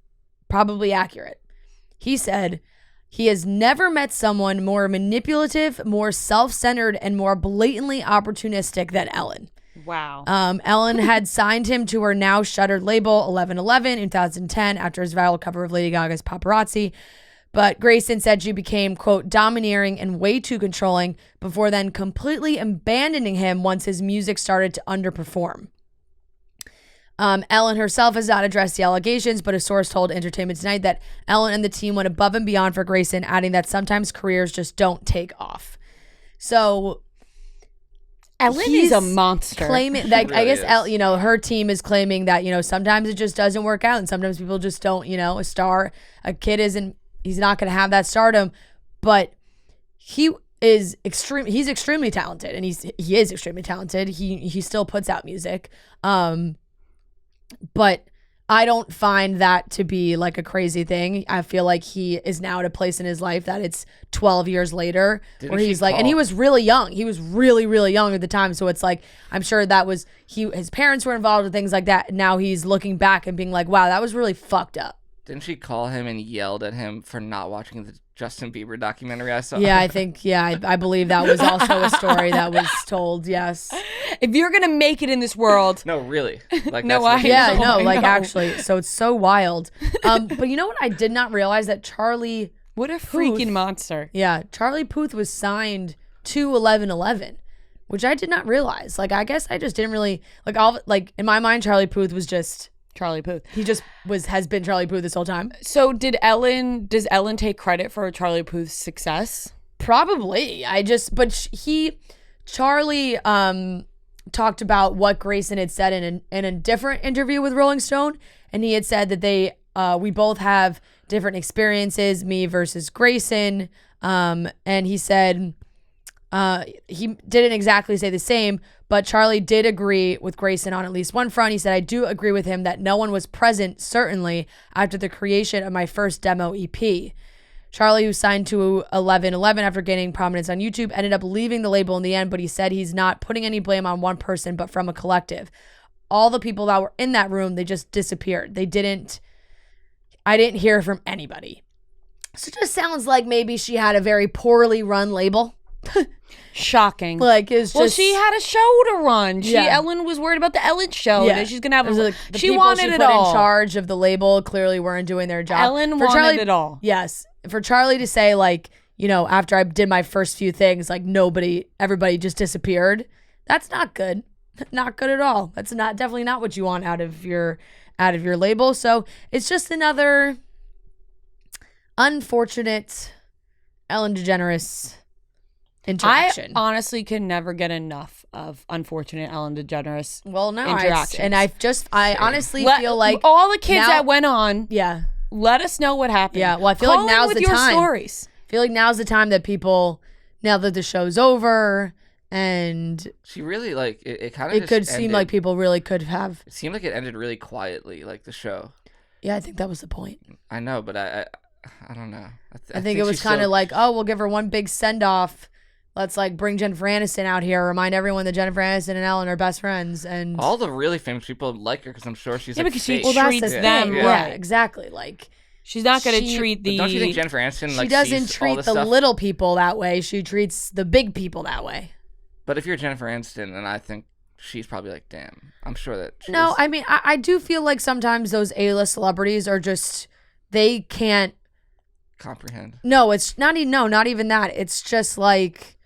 probably accurate, he said he has never met someone more manipulative, more self-centered, and more blatantly opportunistic than Ellen. Wow. Ellen had signed him to her now shuttered label 1111 in 2010 after his viral cover of Lady Gaga's Paparazzi. But Grayson said she became, quote, domineering and way too controlling before then completely abandoning him once his music started to underperform. Ellen herself has not addressed the allegations, but a source told Entertainment Tonight that Ellen and the team went above and beyond for Grayson, adding that sometimes careers just don't take off. So... Ellen is a monster. Claiming that Really I guess is. her team is claiming that sometimes it just doesn't work out, and sometimes people just don't. A kid he's not going to have that stardom, but he's extremely talented, and he is extremely talented. He still puts out music, but I don't find that to be like a crazy thing. I feel like he is now at a place in his life that it's 12 years later where he's like, and he was really young. He was really, really young at the time. So it's like, I'm sure that was, his parents were involved with things like that. Now he's looking back and being like, wow, that was really fucked up. Didn't she call him and yelled at him for not watching the Justin Bieber documentary I saw? Yeah, I believe that was also a story that was told, yes. If you're going to make it in this world. No, really. Like, No, that's Yeah, know, no, I like know. actually. So it's so wild. But you know what? I did not realize that Charlie What a freaking monster. Yeah, Charlie Puth was signed to 11:11, which I did not realize. Like, I guess I just didn't really in my mind, Charlie Puth was just Charlie Puth. he just has been Charlie Puth this whole time. So does Ellen take credit for Charlie Puth's success? Probably. Charlie talked about what Grayson had said in a different interview with Rolling Stone, and he had said that we both have different experiences, me versus Grayson, and he said he didn't exactly say the same, but Charlie did agree with Grayson on at least one front. He said, I do agree with him that no one was present, certainly, after the creation of my first demo EP. Charlie, who signed to 11:11 after gaining prominence on YouTube, ended up leaving the label in the end, but he said he's not putting any blame on one person, but from a collective. All the people that were in that room, they just disappeared. I didn't hear from anybody. So it just sounds like maybe she had a very poorly run label. Shocking. Like, it's just... Well, she had a show to run. Yeah. Ellen was worried about the Ellen show. Yeah. That she's gonna have the she people wanted she it put all. in charge of the label clearly weren't doing their job. Ellen wanted it all. Yes. For Charlie to say, like, after I did my first few things, like, everybody just disappeared. That's not good. Not good at all. That's definitely not what you want out of your label. So it's just another unfortunate Ellen DeGeneres interaction. I honestly can never get enough of unfortunate Ellen DeGeneres interactions. I honestly feel like all the kids now, that went on. Yeah. Let us know what happened. Yeah. Well, I feel Call like now's in the with your time. Stories. I feel like now's the time that people, now that the show's over, and she really it kind of. It could seem like people really could have. It seemed like it ended really quietly, like the show. Yeah, I think that was the point. I know, but I don't know. I think it was kind of like, oh, we'll give her one big send off. Let's bring Jennifer Aniston out here. Remind everyone that Jennifer Aniston and Ellen are best friends, and all the really famous people like her because I'm sure she's because she fake. treats them yeah, right. Exactly. Like, she's not going to treat the. Don't you think Jennifer Aniston she doesn't sees treat all the this stuff? little people that way. She treats the big people that way. But if you're Jennifer Aniston, then I think she's probably like, damn. I'm sure that. No, I mean, I do feel like sometimes those A-list celebrities are just, they can't comprehend. No, it's not even. No, not even that. It's just like,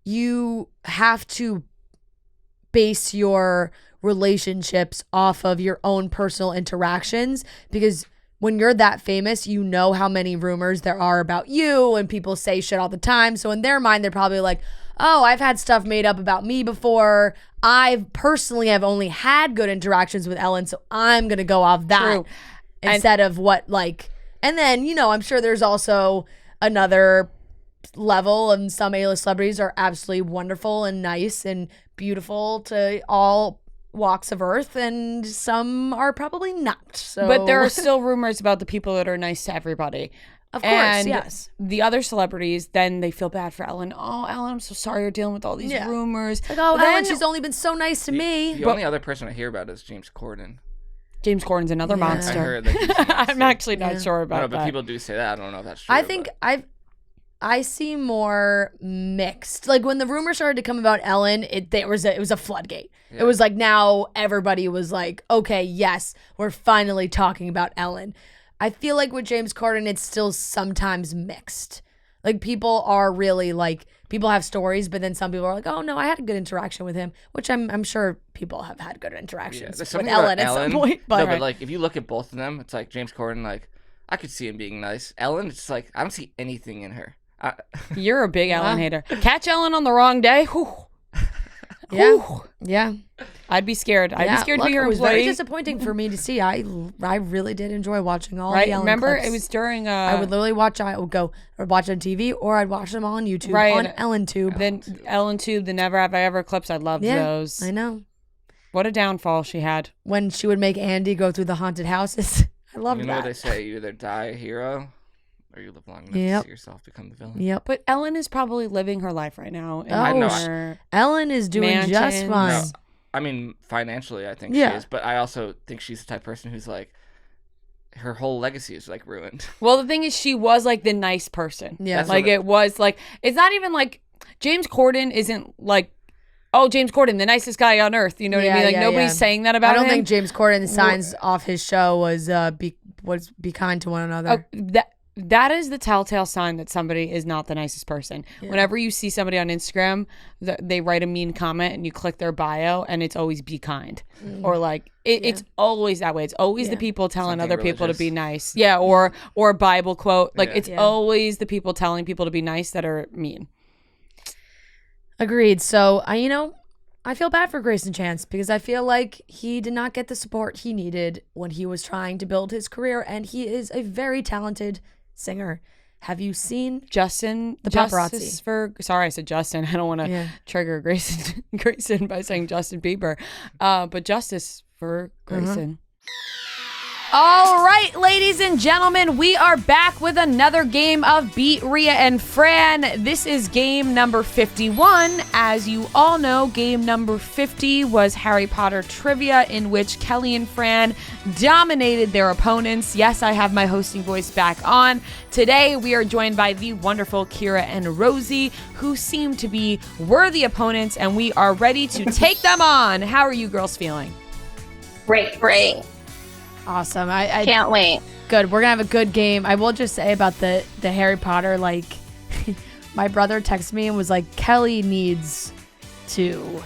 you have to base your relationships off of your own personal interactions, because when you're that famous, you know how many rumors there are about you, and people say shit all the time. So in their mind, they're probably like, oh, I've had stuff made up about me before. I personally have only had good interactions with Ellen, so I'm going to go off that. True. Instead of and then, I'm sure there's also another level, and some A-list celebrities are absolutely wonderful and nice and beautiful to all walks of earth, and some are probably not. So, but there are still rumors about the people that are nice to everybody. Of course, and yes. The other celebrities, then they feel bad for Ellen. Oh, Ellen, I'm so sorry you're dealing with all these rumors. Like, oh, but Ellen, she's only been so nice to me. The only other person I hear about is James Corden. James Corden's another monster. I heard that he's a monster. I'm actually not sure about that. But people do say that. I don't know if that's true. I think I see more mixed. Like, when the rumors started to come about Ellen, it was a floodgate. Yeah. It was like, now everybody was like, okay, yes, we're finally talking about Ellen. I feel like with James Corden, it's still sometimes mixed. Like, people are really people have stories, but then some people are like, oh no, I had a good interaction with him, which I'm sure people have had good interactions with Ellen at some point. But, but if you look at both of them, it's like James Corden, I could see him being nice. Ellen, it's like, I don't see anything in her. You're a big Ellen hater. Catch Ellen on the wrong day. Whew. Yeah. I'd be scared. I'd be scared to be her employee. It was very disappointing for me to see. I really did enjoy watching all the Ellen Remember, clips. it was during. I would literally watch. I would go or watch on TV, or I'd watch them on YouTube on Ellen Tube. Then Ellen Tube, the Never Have I Ever clips. I loved those. I know. What a downfall she had. When she would make Andy go through the haunted houses. I loved that. You know what they say? You either die a hero, or you live long enough to see yourself become the villain. Yep. But Ellen is probably living her life right now. Ellen is doing just fine. No, I mean, financially, I think she is. But I also think she's the type of person who's like, her whole legacy is like ruined. Well, the thing is, she was like the nice person. Yeah. Like it was like, it's not even like, James Corden isn't like, oh, James Corden, the nicest guy on earth. You know what I mean? Like nobody's saying that about him. I don't think James Corden signs off his show was be kind to one another. That is the telltale sign that somebody is not the nicest person. Yeah. Whenever you see somebody on Instagram, they write a mean comment and you click their bio and it's always be kind. Or like, it's always that way. It's always the people telling other people to be nice. Yeah, or a Bible quote. Like it's always the people telling people to be nice that are mean. Agreed. So, I feel bad for Grayson Chance because I feel like he did not get the support he needed when he was trying to build his career, and he is a very talented singer. Have you seen Justin? The paparazzi. Sorry, I said Justin. I don't want to trigger Grayson by saying Justin Bieber, but justice for Grayson. All right, ladies and gentlemen, we are back with another game of Beat Ria and Fran. This is game number 51. As you all know, game number 50 was Harry Potter trivia, in which Kelly and Fran dominated their opponents. Yes, I have my hosting voice back on. Today, we are joined by the wonderful Kira and Rosie, who seem to be worthy opponents, and we are ready to take them on. How are you girls feeling? Great. Awesome. I can't wait. Good. We're going to have a good game. I will just say about the Harry Potter, like, my brother texted me and was like, Kelly needs to,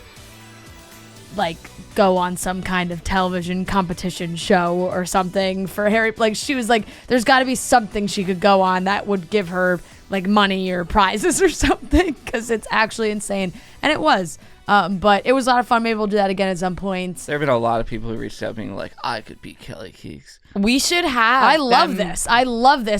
like, go on some kind of television competition show or something for Harry. Like, she was like, there's got to be something she could go on that would give her, like, money or prizes or something, because it's actually insane. And it was. But it was a lot of fun. Maybe we'll do that again at some point. There have been a lot of people who reached out being like, I could beat Kelly Keegs. We should have. I love this.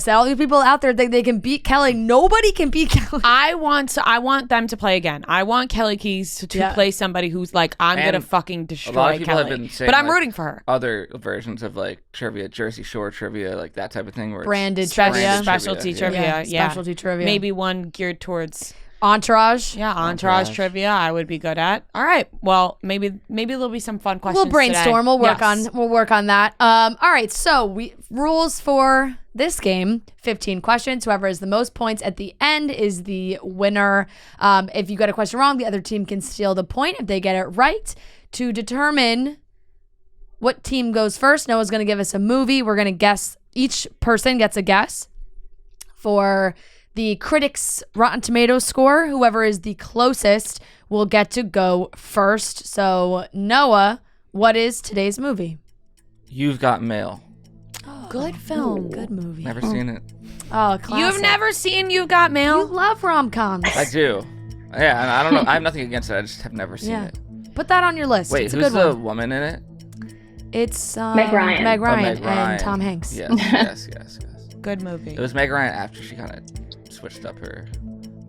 All these people out there think they can beat Kelly. Nobody can beat Kelly. I want them to play again. I want Kelly Keys to play somebody who's like, I'm going to fucking destroy Kelly. A lot of people have been saying, but I'm rooting for her. Other versions of like trivia, Jersey Shore trivia, like that type of thing. Where branded trivia. Specialty trivia. Yeah. Specialty trivia. Maybe one geared towards Entourage. Yeah, Entourage trivia I would be good at. All right. Well, maybe there'll be some fun questions. We'll brainstorm. Today. We'll work on that. All right. So rules for this game: 15 questions. Whoever has the most points at the end is the winner. If you get a question wrong, the other team can steal the point if they get it right. To determine what team goes first, Noah's going to give us a movie. We're going to guess. Each person gets a guess for the critics' Rotten Tomatoes score. Whoever is the closest will get to go first. So, Noah, what is today's movie? You've Got Mail. Good film. Good movie. Never seen it. Oh, classic. You've never seen You've Got Mail? You love rom-coms. I do. Yeah, and I don't know. I have nothing against it. I just have never seen it. Put that on your list. Wait, it's who's the woman in it? It's Meg Ryan. Meg Ryan and Tom Hanks. Yes. Good movie. It was Meg Ryan after she kind of switched up her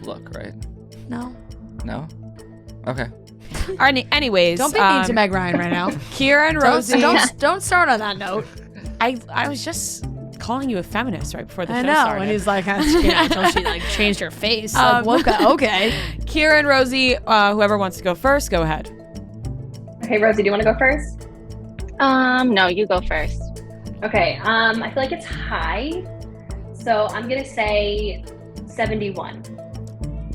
look, right? No? Okay. Anyways. Don't be mean to Meg Ryan right now. Kira and Rosie. Don't start on that note. I was just calling you a feminist right before the show started. I know, and he's like, until she like changed her face. Okay. Kira and Rosie, whoever wants to go first, go ahead. Okay, Rosie, do you want to go first? No, you go first. Okay, I feel like it's high, so I'm gonna say 71.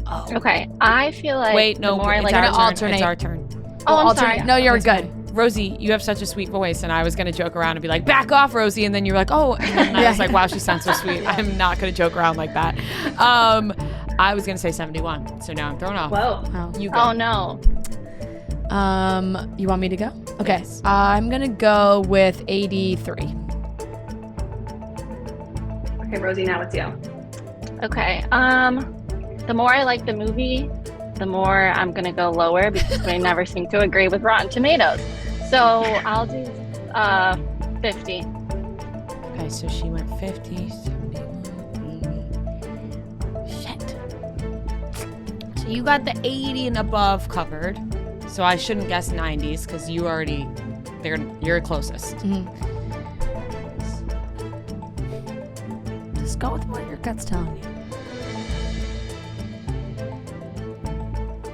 Oh. Okay, I feel like wait, no, it's our turn. Oh, I'm sorry. No, you're good. Rosie, you have such a sweet voice, and I was gonna joke around and be like, "Back off, Rosie," and then you're like, "Oh," and I was like, "Wow, she sounds so sweet." I'm not gonna joke around like that. I was gonna say 71, so now I'm thrown off. Whoa. You go. Oh no. You want me to go? Okay. Yes. I'm gonna go with 83. Okay, Rosie, now it's you. Okay. The more I like the movie, the more I'm going to go lower because we never seem to agree with Rotten Tomatoes. So I'll do 50. Okay, so she went 50, 71, 80. Shit. So you got the 80 and above covered. So I shouldn't guess 90s because you're closest. Mm-hmm. Just go with what your gut's telling you.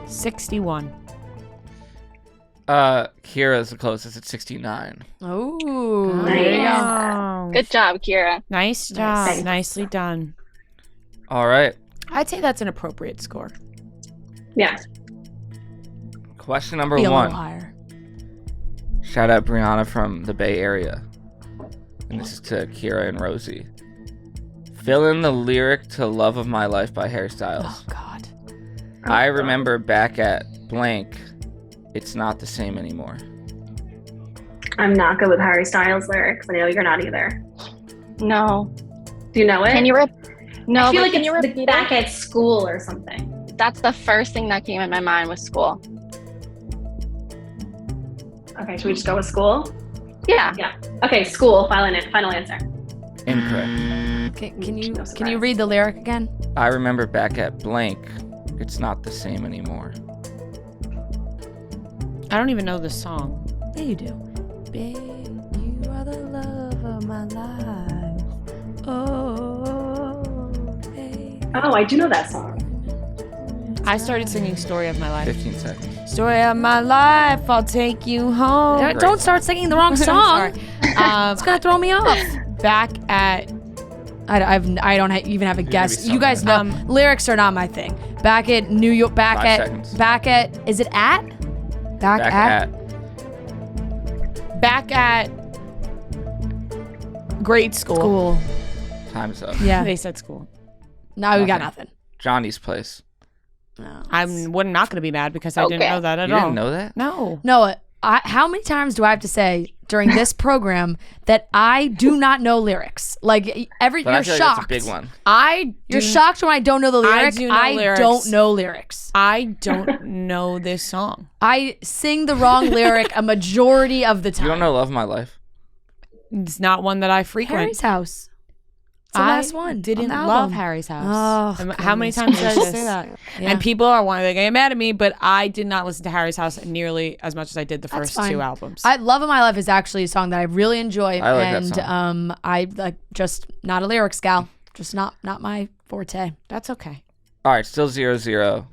61. Kira's the closest at 69. Oh, Nice. there you go. Good job, Kira. Nice job. Nice. Nicely done. All right. I'd say that's an appropriate score. Yeah. Question number Be a little 1. higher. Shout out Brianna from the Bay Area. And this is to Kira and Rosie. Fill in the lyric to Love of My Life by Harry Styles. Oh, God. I remember back at blank, it's not the same anymore. I'm not good with Harry Styles lyrics. I know you're not either. No. Do you know it? Can you No, I feel but like can you it's repeat back it? at school or something. That's the first thing that came in my mind was school. Okay, should we just go with school? Yeah. Yeah. Okay, school. Final answer. Incorrect. Can you No can you surprise. read the lyric again? I remember back at blank, it's not the same anymore. I don't even know the song. Yeah, you do. Babe, you are the love of my life. Oh, babe. Oh, I do know that song. I started singing Story of My Life. 15 seconds. Story of my life, I'll take you home. Don't start singing the wrong song. Sorry. It's gonna throw me off. Back at I don't even have a guess. maybe You guys know somewhere. lyrics are not my thing. Back at New York. 5 seconds. Back at. Is it at? Back at. back at grade school. School. Time's up. Yeah. They said school. Now we got Nothing. nothing. Johnny's place. No. I'm not going to be mad because I didn't Okay. know that at You all. didn't know that? No. No. How many times do I have to say during this program that I do not know lyrics? Like But you're I feel shocked. like that's a big one. You're shocked when I don't know the lyric. do know lyrics. don't know lyrics. I don't know this song. I sing the wrong lyric a majority of the time. You don't know Love of My Life? It's not one that I frequent. Harry's House. It's the last one. Didn't on the love album. Harry's House. Oh, How many goodness times did I gracious. say that? Yeah. And people are wanting to get mad at me, but I did not listen to Harry's House nearly as much as I did the That's first fine. 2 albums. Love of My Life is actually a song that I really enjoy. I like that and song. I like just not a lyrics gal. Just not my forte. That's okay. All right, still 0-0.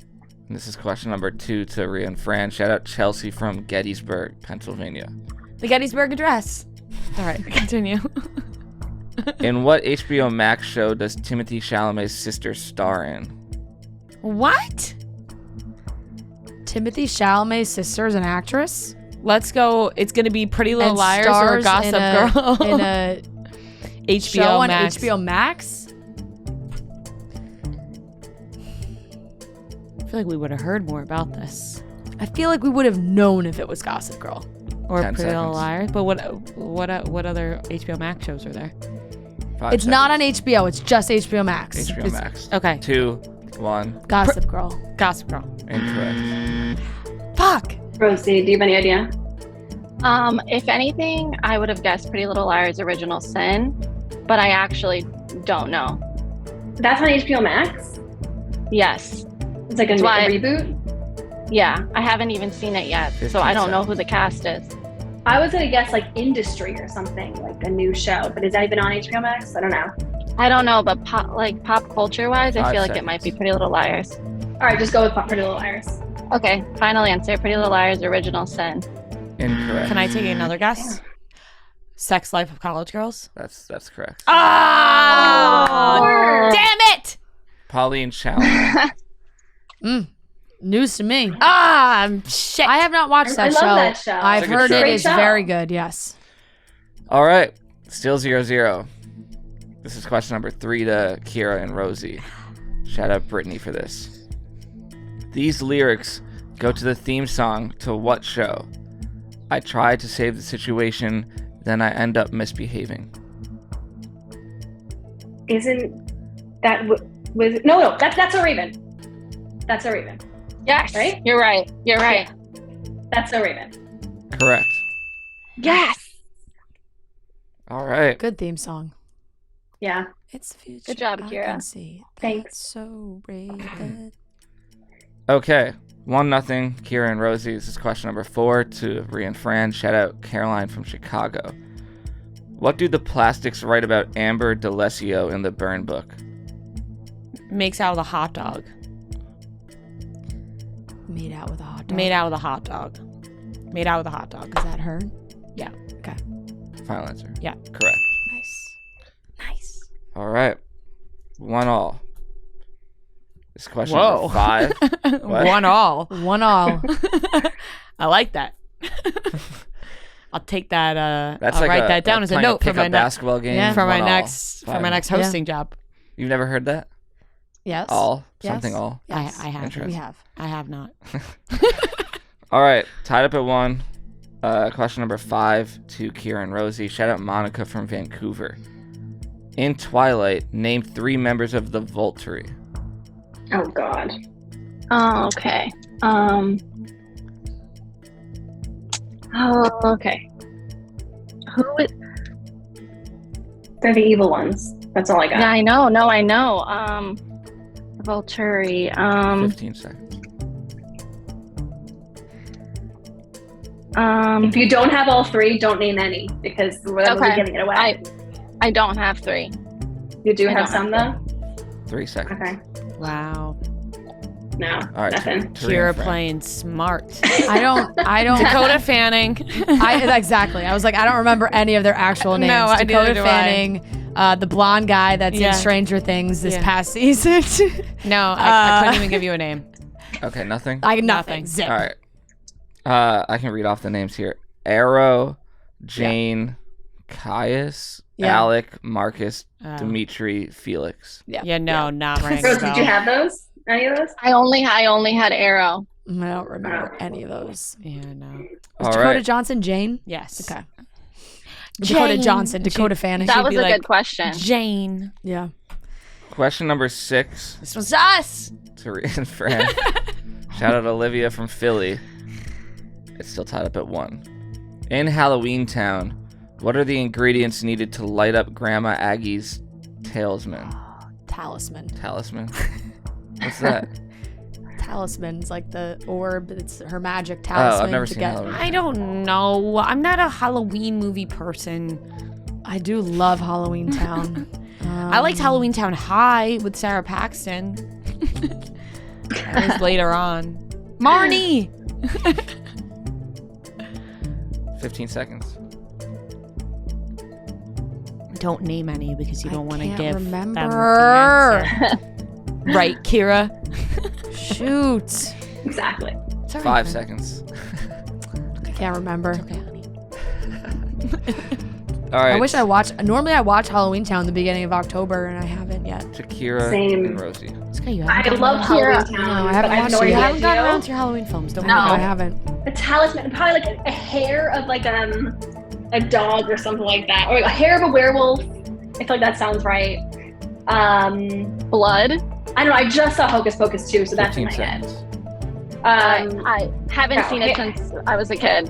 And this is question number 2 to Ria and Fran. Shout out Chelsea from Gettysburg, Pennsylvania. The Gettysburg Address. All right, continue. In what HBO Max show does Timothée Chalamet's sister star in? What? Timothée Chalamet's sister is an actress. Let's go. It's going to be Pretty Little and Liars or stars Gossip in a, Girl. in a HBO show Max. on HBO Max. I feel like we would have heard more about this. I feel like we would have known if it was Gossip Girl. Or 10 Pretty Little seconds. Liars. But what other HBO Max shows are there? 5 It's not on seconds. HBO. It's just HBO Max. HBO It's- Max. Okay. 2, 1. Gossip Girl. Gossip Girl. Incorrect. Fuck. Rosie, do you have any idea? If anything, I would have guessed Pretty Little Liars Original Sin, but I actually don't know. That's on HBO Max? Yes. It's like a Why- reboot? Yeah. I haven't even seen it yet, so I don't know who the cast is. I was going to guess like Industry or something, like a new show. But is that even on HBO Max? I don't know. I don't know, but pop culture wise, I 5 feel like it might be seconds. Pretty Little Liars. All right, just go with Pretty Little Liars. Okay, final answer. Pretty Little Liars Original Sin. Incorrect. Can I take another guess? Sex Life of College Girls. That's correct. Oh, damn it! Pauline Chalamet. News to me. Shit. I have not watched I that love show. that show. I've It's a good heard show. it Great is show. very good. Yes. All right, still 0-0. This is question number 3 to Kira and Rosie. Shout out Brittany for this. These lyrics go to the theme song to what show? I try to save the situation, then I end up misbehaving. Isn't that was no? That's a Raven. That's a Raven. Yes. Right? You're right. You're right. Yeah. That's So Raven. Correct. Yes. All right. Good theme song. Yeah. It's the future. Good job, I Kira. can see. Thanks. That's so Raven. Okay. 1-0. Kira and Rosie. This is question number 4 to Ria and Fran. Shout out Caroline from Chicago. What do the plastics write about Amber DeLessio in the Burn book? Makes out with a hot dog. Made out with a hot dog. Made out with a hot dog. Made out with a hot dog. Is that her? Yeah. Okay. Final answer. Yeah. Correct. Nice. Nice. All right. 1-1. This is question Whoa. number 5. What? 1-1. 1-1. I like that. I'll take that. That's I'll like write that down as a note for my basketball game. Yeah. for my 1-1. next 5-1. hosting job. You've never heard that? Yes. All? Yes. Something all? Yes. I have. Interesting. We have. I have not. All right. Tied up at 1. Question number 5 to Kira and Rosie. Shout out Monica from Vancouver. In Twilight, name 3 members of the Volturi. Oh, God. Oh, okay. Oh, okay. Who is... They're the evil ones. That's all I got. Yeah, I know. No, I know. Volturi. 15 seconds. If you don't have all 3, don't name any because we're Okay. giving it away. I don't have 3. You do I have don't some though? 3 seconds. Okay. Wow. No. All right. Nothing. to Ria Kira and Fran. playing smart. I don't. Dakota Fanning. Exactly. I was like, I don't remember any of their actual names. No, neither Dakota do I. Fanning, the blonde guy that's Yeah. in Stranger Things this Yeah. past season. No, I couldn't even give you a name. Okay, nothing? Nothing. Nothing. Zip. All right. I can read off the names here. Arrow, Jane, Caius, Yeah. Alec, Marcus, Oh. Dimitri, Felix. Yeah, no, not ringing Rose, a bell. did you have those? Any of those? I only had Arrow. I don't remember any of those. Yeah, no. Was All Dakota right. Johnson Jane? Yes. Okay. Dakota Jane. Johnson. Dakota Fanning. That She'd was be a like, good question. Jane. Yeah. Question number 6 This was us. to Ria and Fran. Shout out Olivia from Philly. It's still tied up at 1. In Halloween Town, what are the ingredients needed to light up Grandma Aggie's talisman? Talisman. Talisman? What's that? Talisman's like the orb. It's her magic Oh, talisman. I've never to seen get. Halloween. I don't know. I'm not a Halloween movie person. I do love Halloween Town. I liked Halloween Town High with Sarah Paxton. That was later on. Marnie. 15 seconds. Don't name any because you don't want to can't give remember. them the answer. Right, Kira? Shoot. Exactly. It's all 5 right, seconds. I can't remember. It's okay, honey. All right. I wish I watched. Normally, I watch Halloween Town the beginning of October, and I haven't yet. Shakira Same. and Rosie. It's okay, you I haven't love gotten around- Halloween Town. No, I but haven't I have watched no it. You idea. haven't gotten Do you? around to your Halloween films, don't No. No, worry. I haven't. A talisman, probably like a hair of like a dog or something like that, or like a hair of a werewolf. I feel like that sounds right. Blood. I don't know. I just saw Hocus Pocus 2, so that's in 15 my head. seconds. I haven't yeah, seen it since I was a kid.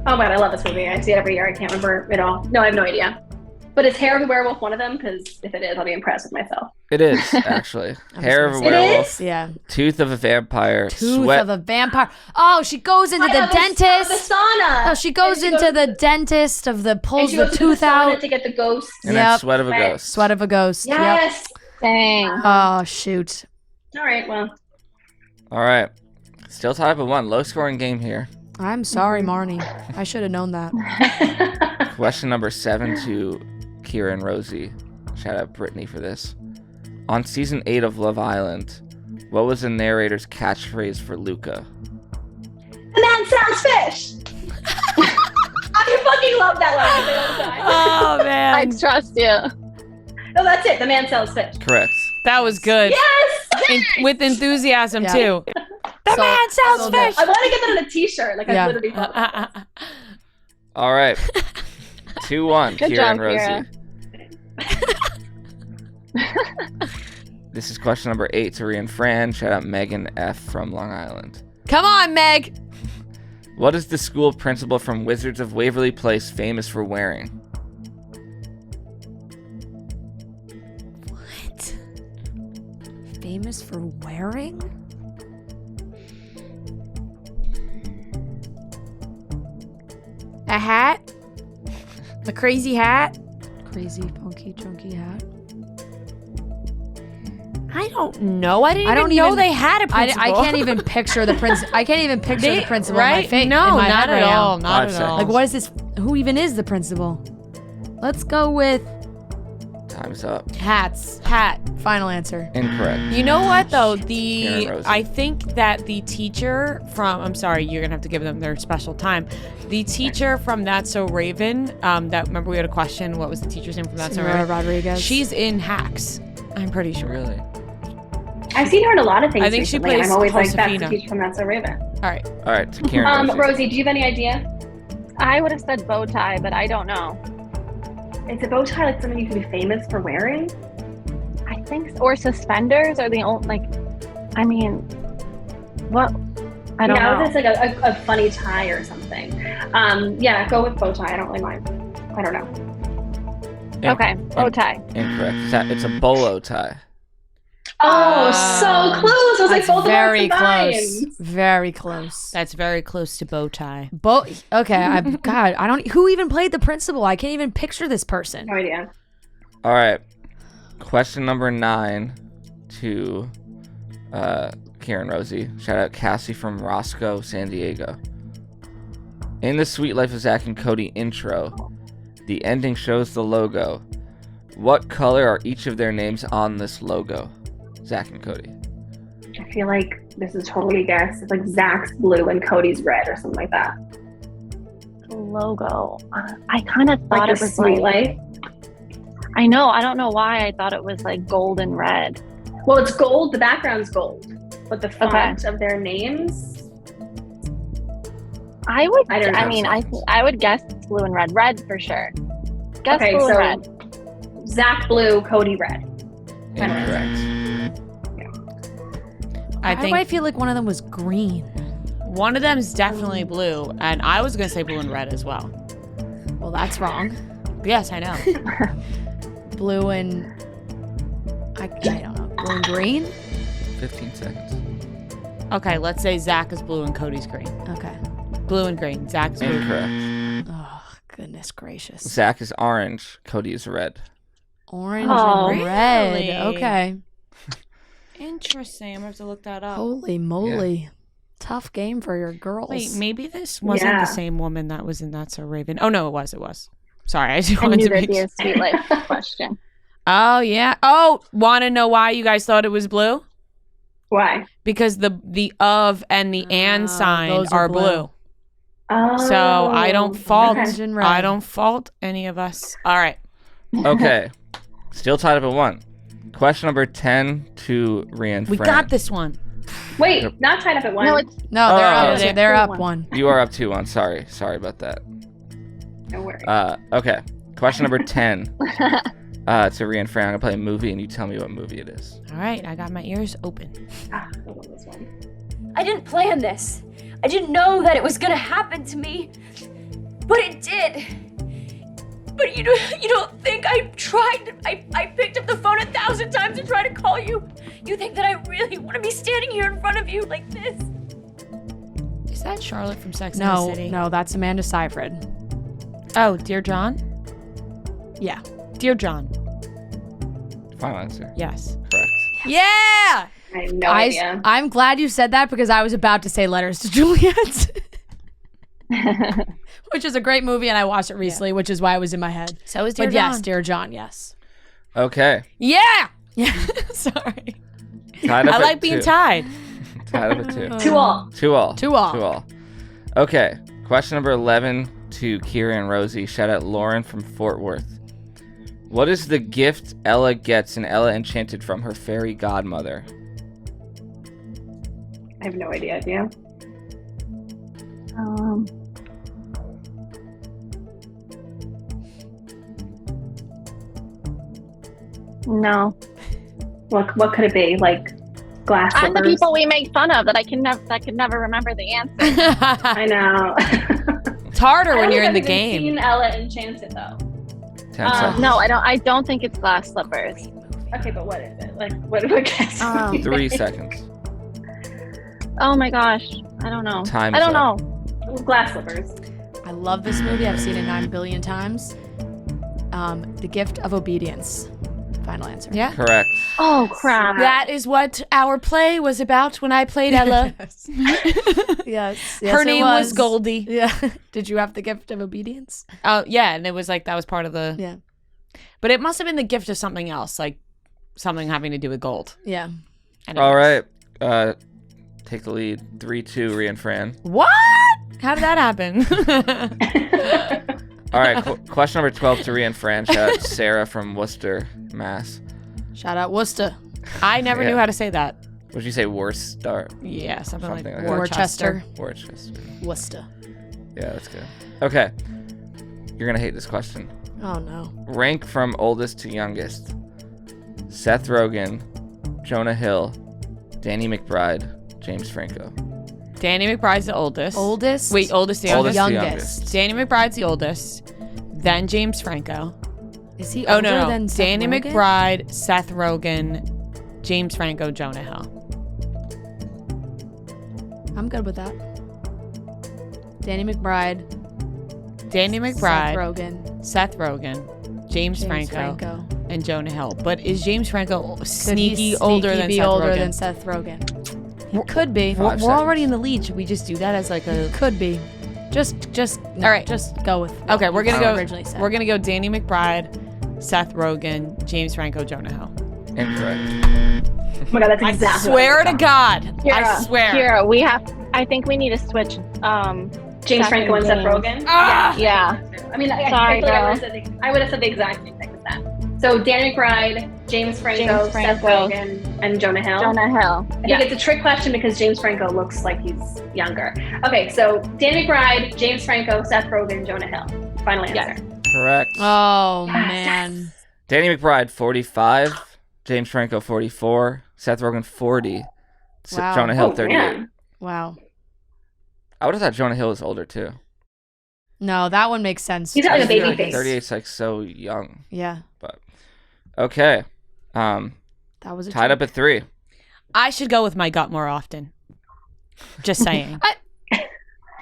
Oh my god, I love this movie. I see it every year. I can't remember it all. No, I have no idea. But is Hair of a Werewolf one of them? Because if it is, I'll be impressed with myself. It is, actually. Hair of a gonna say- It werewolf, Yeah. tooth of a vampire, Tooth sweat. of a vampire. Oh, she goes into the The dentist. sauna. Oh, she goes And into the dentist of the and pulls she the goes to tooth the sauna out. to get the ghost. and then Yep. sweat of a Right. ghost. Sweat of a ghost. Yep. Yes. Dang. Oh shoot. All right. Well. All right. Still tied up at 1. Low scoring game here. I'm sorry, Marnie. I should have known that. Question number 7 to Kira and Rosie. Shout out Brittany for this. On season 8 of Love Island, what was the narrator's catchphrase for Luca? The man sells fish. I fucking love that one. I say it all the time. Oh, I man. trust you. Oh, that's it. The man sells fish. Correct. That was good. Yes. With enthusiasm, Yeah. too. The man sells so fish. I want to get that on a T-shirt. Like Yeah. I literally. Love All right. 2-1. Good Kira job, and Rosie. Kira. This is question number 8 to Ria and Fran. Shout out Megan F. from Long Island. Come on, Meg. What is the school principal from Wizards of Waverly Place famous for wearing? What? Famous for wearing? A hat? The crazy hat? Crazy, funky, chunky hat? I don't know. I didn't even know they had a principal. I can't even picture the principal. I can't even picture the principal in my face. No, in my not head at right all. now. Not at all. Like, what is this? Who even is the principal? Let's go with Time's up. hats. Hat. Final answer. Incorrect. You know what though? Karen Rosie. I think that the teacher from I'm sorry, you're gonna have to give them their special time. The teacher from That's So Raven, that remember we had a question. What was the teacher's name from That's So Raven? Rodriguez. She's in Hacks. I'm pretty sure. Really? I've seen her in a lot of things. I think she recently, and plays I'm always like, that's Josefina. the teacher from That's So Raven. All right. All right, to Karen Rosie. Rosie, do you have any idea? I would have said bow tie, but I don't know. Is a bow tie like something you can be famous for wearing? I think so. Or suspenders are the only, like, I mean, what? I don't know. It's like a funny tie or something. Yeah, go with bow tie. I don't really mind. I don't know. Okay, bow tie. Incorrect. It's a bolo tie. Oh, so close. I was like, both very of us combined. close. Very close. That's very close to bow tie. Okay, I don't. Who even played the principal? I can't even picture this person. No idea. All right. Question number 9 to Karen Rosie. Shout out Cassie from Roscoe, San Diego. In the Sweet Life of Zach and Cody intro, the ending shows the logo. What color are each of their names on this logo? Zach and Cody. I feel like this is totally a guess. It's like Zach's blue and Cody's red or something like that. Logo. I kind of thought Like it the was Sweet like, Life. I know. I don't know why I thought it was like gold and red. Well, it's gold. The background's gold, but the font of their names. I would. I don't know. I mean, I would guess it's blue and red. Red for sure. Guess Okay, blue so and red. Zach blue, Cody red. Incorrect. I Why think do I feel like one of them was green? one of them is definitely blue, and I was gonna say blue and red as well. Well, that's wrong. Yes, I know. Blue and I don't know. Blue and green. 15 seconds. Okay, let's say Zach is blue and Cody's green. Okay. Blue and green. Zach is blue. Incorrect. Oh goodness gracious. Zach is orange. Cody is red. Orange Oh, and red. really? Okay. Interesting. I'm gonna have to look that up. Holy moly. Tough game for your girls. Wait, maybe this wasn't the same woman that was in That's So Raven. Oh no, it was. It was. Sorry, I just I wanted knew to there'd make be a Sweet Life question. Oh yeah. Oh, want to know why you guys thought it was blue? Why? Because the of and the and sign those are are blue. Oh. So I don't fault. Okay. I don't fault any of us. All right. Okay. Still tied up at 1. Question number 10 to Ria and We Fran. got this one. Wait, not tied up at 1. No, it's No, they're up. okay. They're up One. one. You are up 2-1. Sorry about that. Don't worry. Okay. Question number 10 to Ria and Fran. I'm gonna play a movie, and you tell me what movie it is. All right. I got my ears open. I love this one. I didn't plan this. I didn't know that it was gonna happen to me, but it did. But you don't think I tried? I picked up the phone 1,000 times to try to call you. You think that I really want to be standing here in front of you like this? Is that Charlotte from Sex and the City? No, that's Amanda Seyfried. Oh, Dear John? Yeah. Dear John. Final answer. Yes. Correct. Yeah. I have no idea. I'm glad you said that because I was about to say Letters to Juliet. Which is a great movie, and I watched it recently, which is why it was in my head. So is Dear But John. yes, Dear John, yes. Okay. Yeah. Yeah. Sorry. Tied up I at like being 2. tied. Tied up at 2. 2-all. 2-all. 2-all. 2-all. Okay. Question number 11 to Kira and Rosie. Shout out Lauren from Fort Worth. What is the gift Ella gets in Ella Enchanted from her fairy godmother? I have no idea. Do you? No. What could it be? Like glass I'm the slippers? people we make fun of that could never remember the answer. I know. It's harder when you're in the I've game. seen Ella Enchanted though. 10 seconds. No, I don't think it's glass slippers. Okay, but what is it? Like, what guess? 3 seconds. Oh my gosh, I don't know. Time I is don't up. know. Glass slippers. I love this movie. I've seen it 9 billion times. The Gift of Obedience. Final answer. Yeah. Correct. Oh crap. That is what our play was about when I played Ella. Yes. Her name was Goldie. Yeah. Did you have the Gift of Obedience? Yeah, and it was like that was part of the. Yeah. But it must have been the gift of something else, like something having to do with gold. Yeah. All right. Take the lead. 3-2, Ria and Fran. What? How did that happen? All right. Question number 12 to Ria and Fran. Shout out Sarah from Worcester, Mass. Shout out Worcester. I never knew how to say that. Would you say Worcester? Yeah, something like Something like that. Worcester. Worcester. Worcester. Yeah, that's good. Okay. You're going to hate this question. Oh no. Rank from oldest to youngest. Seth Rogen, Jonah Hill, Danny McBride, James Franco. Danny McBride's the oldest. Oldest? Wait, oldest to Oldest youngest? to Youngest. Danny McBride's the oldest. Then James Franco. Is he Oh, older no. than Seth Danny Rogen? McBride, Seth Rogen, James Franco, Jonah Hill. I'm good with that. Danny McBride. Seth Rogen. James Franco, and Jonah Hill. But is James Franco Could sneaky he older than be Seth older Rogen? than Seth Rogen? He could be. Five We're already seconds. in the lead. Should we just do that as like a? Could be. Just All right. Just go with. what Okay, we're gonna you go. Originally said. We're gonna go. Danny McBride, Seth Rogen, James Franco, Jonah Hill. Incorrect. Oh my god, that's exactly. Swear to God, I Kira, swear. Kira, I think we need to switch. James Seth Franco and Seth Rogen. Rogen. Ah! Yeah. I mean, I Sorry, feel like girl. I would have said the exact same thing as that. So Danny McBride, James Franco, Seth Rogen, and Jonah Hill. Jonah Hill. I think it's a trick question because James Franco looks like he's younger. Okay, so Danny McBride, James Franco, Seth Rogen, Jonah Hill. Final answer. Yes. Correct. Oh man. Danny McBride, 45. James Franco, 44. Seth Rogen, 40. Wow. Jonah Hill, Oh, 38. man. Wow. I would have thought Jonah Hill was older too. No, that one makes sense. He's got like a I feel baby face. 38's like so young. Yeah. But okay. That was a Tied up at 3. I should go with my gut more often. Just saying.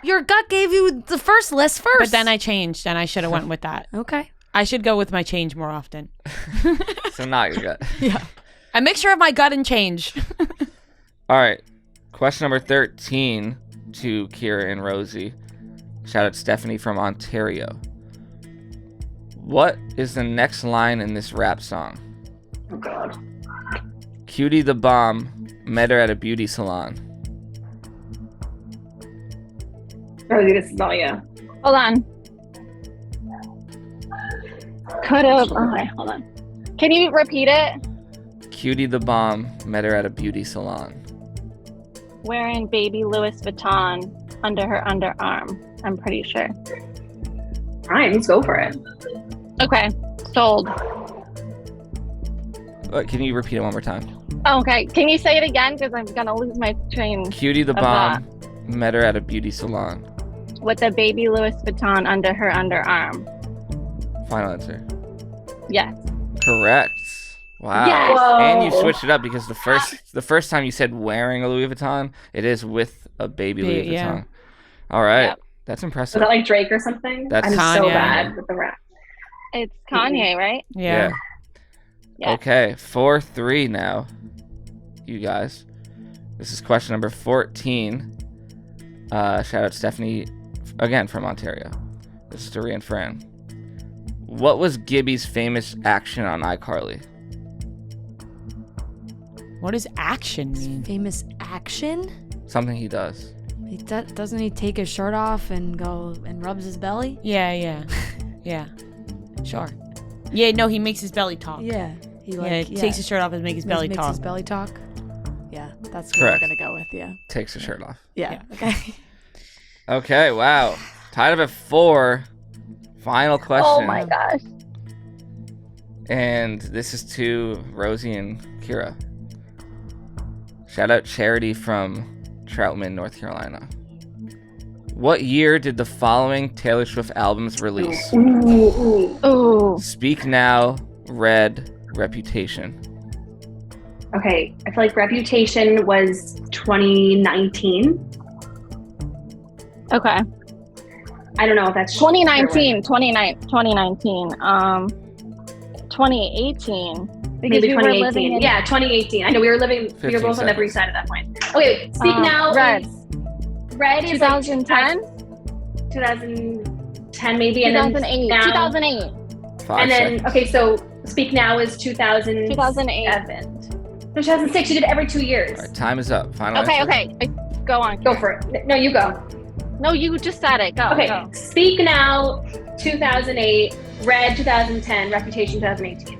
Your gut gave you the first list first. But then I changed, and I should have went with that. Okay. I should go with my change more often. So not your gut. Yeah. A mixture of my gut and change. All right. Question number 13 to Kira and Rosie. Shout out Stephanie from Ontario. What is the next line in this rap song? Oh god. Cutie the bomb met her at a beauty salon. Rosie, this is all you. Hold on. Could have. Oh, wait, hold on. Can you repeat it? Cutie the bomb met her at a beauty salon. Wearing baby Louis Vuitton under her underarm. I'm pretty sure. All right, let's go for it. Okay. Sold. Can you repeat it one more time? Okay. Can you say it again? Because I'm going to lose my train. Cutie the Of bomb met her at a beauty salon. With a baby Louis Vuitton under her underarm. Final answer. Yes. Correct. Wow. Yes. And you Whoa. switched it up because the first time you said wearing a Louis Vuitton, it is with a baby Louis Vuitton. Yeah. All right. Yep. That's Was impressive. that like Drake or something? That's I'm so Kanye. bad with the rap. It's Kanye, right? Yeah. Yeah. Okay. 4-3 now. You guys. This is question number 14. Shout out Stephanie again from Ontario. This is to Ria and Fran. What was Gibby's famous action on iCarly? What does action mean? Famous action? Something he does. Doesn't he take his shirt off and go and rubs his belly? Yeah. Sure. Yeah, no, he makes his belly talk. Yeah. He Takes his shirt off and makes his belly makes talk. his belly talk. Yeah, that's what Correct. we're gonna go with. Yeah. Takes his shirt off. Yeah. Okay. Okay, wow. Tied up at 4. Final question. Oh my gosh. And this is to Rosie and Kira. Shout out Charity from Troutman, North Carolina. What year did the following Taylor Swift albums release? Ooh. Speak Now, Red, Reputation. Okay, I feel like Reputation was 2019. Okay. I don't know if that's 2019. 2018. Maybe we were 2018. living in- Yeah, 2018. I know we were living. We 15 were both on the Every seconds. Side at that point. Okay, Speak Now. Red. Red is 2010. 2010 maybe, 2008. and then 2008. 5 and then seconds. okay, so Speak Now is 2007. 2008. No, 2006. You did it every 2 years. All right, time is up. Final Okay. answer. Okay. Go on. Go for it. No, you go. No, you just said it. Go. Okay, Go. Speak Now, 2008. Red, 2010. Reputation, 2018.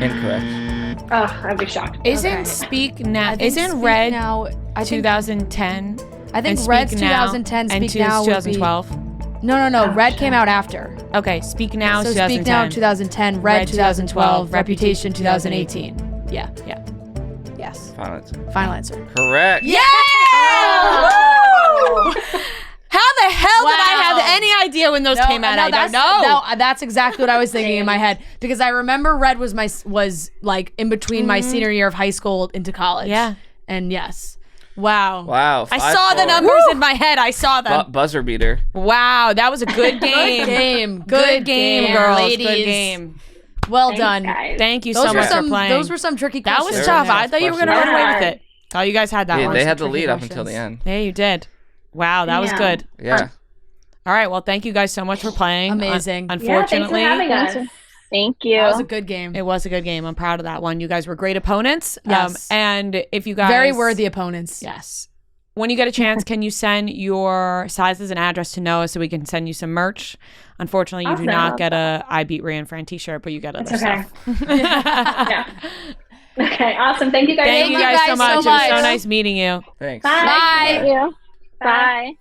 Incorrect. Oh, I'd be shocked. Isn't Okay. Speak Now? I think Isn't Speak Red Now? I think 2010? I think and Red's Speak Now 2010. and Speak Now would be 2012. No. Oh, Red shit. came out after. Okay, Speak Now So 2010. Speak Now 2010. Red 2012. Reputation 2018. Yeah. Yeah. Yes. Final answer. Final answer. Correct. Yeah! Oh! How the hell did I Wow. have any idea when those came out? I don't know. No, that's exactly what I was thinking in my head because I remember Red was like in between my senior year of high school into college. Yeah. And yes. Wow. Wow. I saw the 5-4. numbers in my head. I saw them. Buzzer beater. Wow, that was a good game. Good game, girls. ladies. Good game. Well Thanks, done. guys. Thank you Those so were much for some. playing. Those were some tricky that questions. was Very tough. nice I thought you were going to questions. run away with it. Oh, you guys had that Yeah, one. they had the tricky lead up until the questions. end. Yeah, you did. Wow, that was Yeah. good. Yeah. All right, well, thank you guys so much for playing. Amazing. Unfortunately, Yeah, thanks for having us. Thank you. That was a good game. it was a good game. I'm proud of that one. You guys were great opponents. Yes. And if you guys... Very worthy opponents. Yes. When you get a chance, can you send your sizes and address to Noah so we can send you some merch? Unfortunately, you do Awesome. not get a I Beat Ria Fran t-shirt, but you get other It's okay. stuff. Yeah. Okay, awesome. Thank you guys. Thank you guys so much. It was so much. nice meeting you. Thanks. Bye. Thank you. Bye.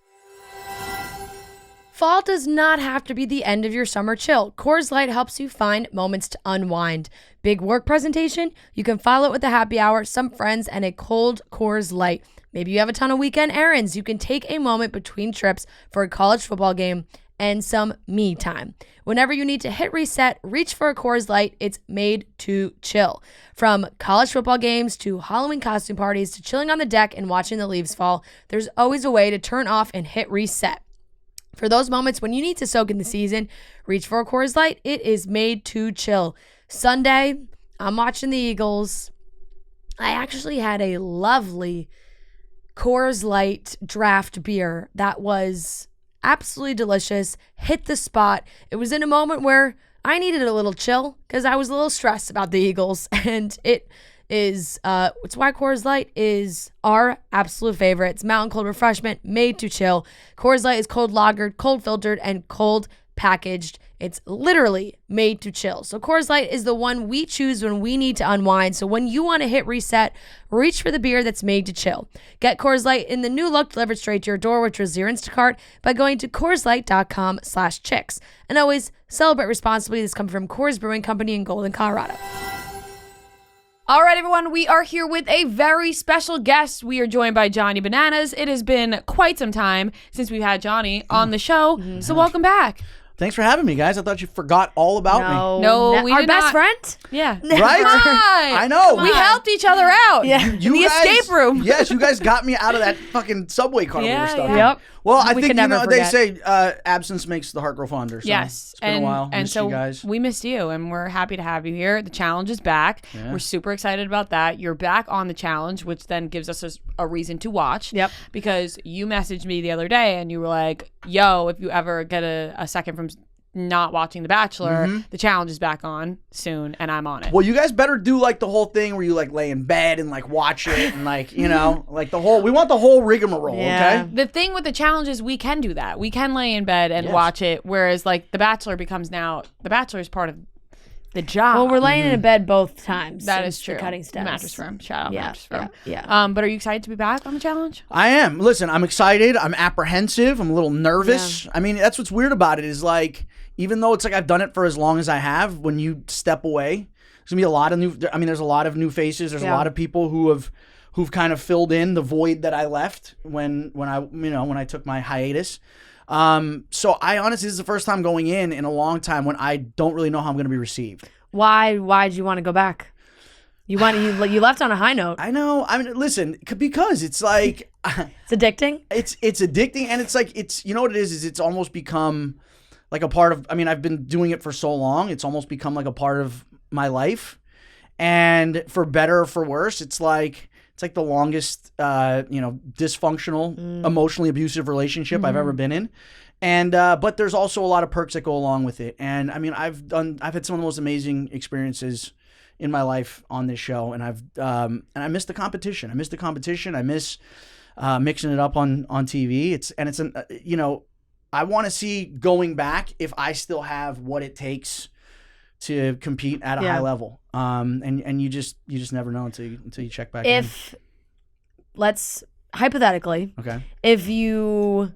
Fall does not have to be the end of your summer chill. Coors Light helps you find moments to unwind. Big work presentation? You can follow it with a happy hour, some friends, and a cold Coors Light. Maybe you have a ton of weekend errands. You can take a moment between trips for a college football game and some me time. Whenever you need to hit reset, reach for a Coors Light. It's made to chill. From college football games to Halloween costume parties to chilling on the deck and watching the leaves fall, there's always a way to turn off and hit reset. For those moments when you need to soak in the season, reach for a Coors Light. It is made to chill. Sunday, I'm watching the Eagles. I actually had a lovely Coors Light draft beer that was absolutely delicious, hit the spot. It was in a moment where I needed a little chill because I was a little stressed about the Eagles, and it's why Coors Light is our absolute favorite. It's mountain cold refreshment made to chill. Coors Light is cold lagered, cold filtered, and cold packaged. It's literally made to chill. So Coors Light is the one we choose when we need to unwind. So when you want to hit reset, reach for the beer that's made to chill. Get Coors Light in the new look delivered straight to your door with Drizly or Instacart by going to CoorsLight.com/chicks. And always celebrate responsibly. This comes from Coors Brewing Company in Golden, Colorado. All right, everyone, we are here with a very special guest. We are joined by Johnny Bananas. It has been quite some time since we've had Johnny on the show, so welcome back. Thanks for having me, guys. I thought you forgot all about me. No, we our did best not. friend? Yeah. Right? Hi. I know. We helped each other out Yeah. in the escape room. Yes, you guys got me out of that fucking subway car we Yeah, were stuck yeah. in. Yep. Well, I We think, can never they forget. say absence makes the heart grow fonder. So Yes, It's been a while. and Missed so you guys. we missed you, and we're happy to have you here. The challenge is back. Yeah. We're super excited about that. You're back on the challenge, which then gives us a reason to watch. Yep. Because you messaged me the other day, and you were like, "Yo, if you ever get a second from not watching The Bachelor, the challenge is back on soon, and I'm on it." Well, you guys better do like the whole thing where you like lay in bed and like watch it and like, you know, like we want the whole rigmarole, Yeah. okay? The thing with the challenge is we can do that. We can lay in bed and Yes. watch it, whereas like The Bachelor becomes now The Bachelor is part of the job. Well, we're laying in bed both times. That since is true. The cutting steps. Mattress Firm. Shout out Mattress Firm. Yeah. But are you excited to be back on the challenge? I am. Listen, I'm excited. I'm apprehensive. I'm a little nervous. Yeah. I mean, that's what's weird about it is like, even though it's like I've done it for as long as I have, when you step away, there's gonna be a lot of new. I mean, there's a lot of new faces. There's a lot of people who've kind of filled in the void that I left when I took my hiatus. So I honestly, this is the first time going in a long time when I don't really know how I'm gonna be received. Why did you want to go back? You left on a high note. I know. I mean, listen, because it's like it's addicting. It's addicting, and it's like you know what it is it's almost become like a part of. I mean, I've been doing it for so long. It's almost become like a part of my life, and for better or for worse, it's like the longest dysfunctional, emotionally abusive relationship I've ever been in. And but there's also a lot of perks that go along with it. And I mean, I've had some of the most amazing experiences in my life on this show, and I miss the competition. I miss mixing it up on TV. I want to see going back if I still have what it takes to compete at a high level. And you just never know until you check back in. Let's hypothetically, okay, if you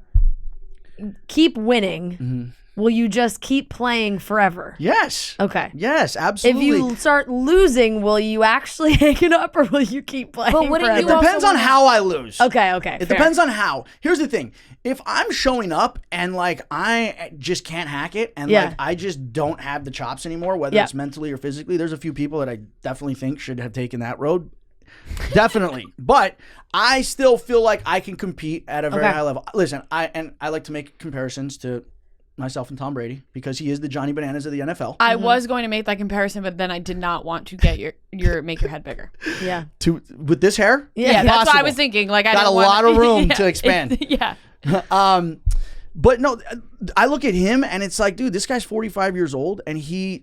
keep winning, will you just keep playing forever? Yes. Okay. Yes, absolutely. If you start losing, will you actually hang it up or will you keep playing forever? It depends on how I lose. Okay. It depends on how. Here's the thing. If I'm showing up and like I just can't hack it and like I just don't have the chops anymore, whether it's mentally or physically, there's a few people that I definitely think should have taken that road. Definitely. But I still feel like I can compete at a very high level. Listen, I like to make comparisons to myself and Tom Brady because he is the Johnny Bananas of the NFL. I was going to make that comparison, but then I did not want to get make your head bigger. Yeah. With this hair? Yeah, that's what I was thinking. Like I got a lot of room to expand. Yeah. But no, I look at him and it's like, dude, this guy's 45 years old, and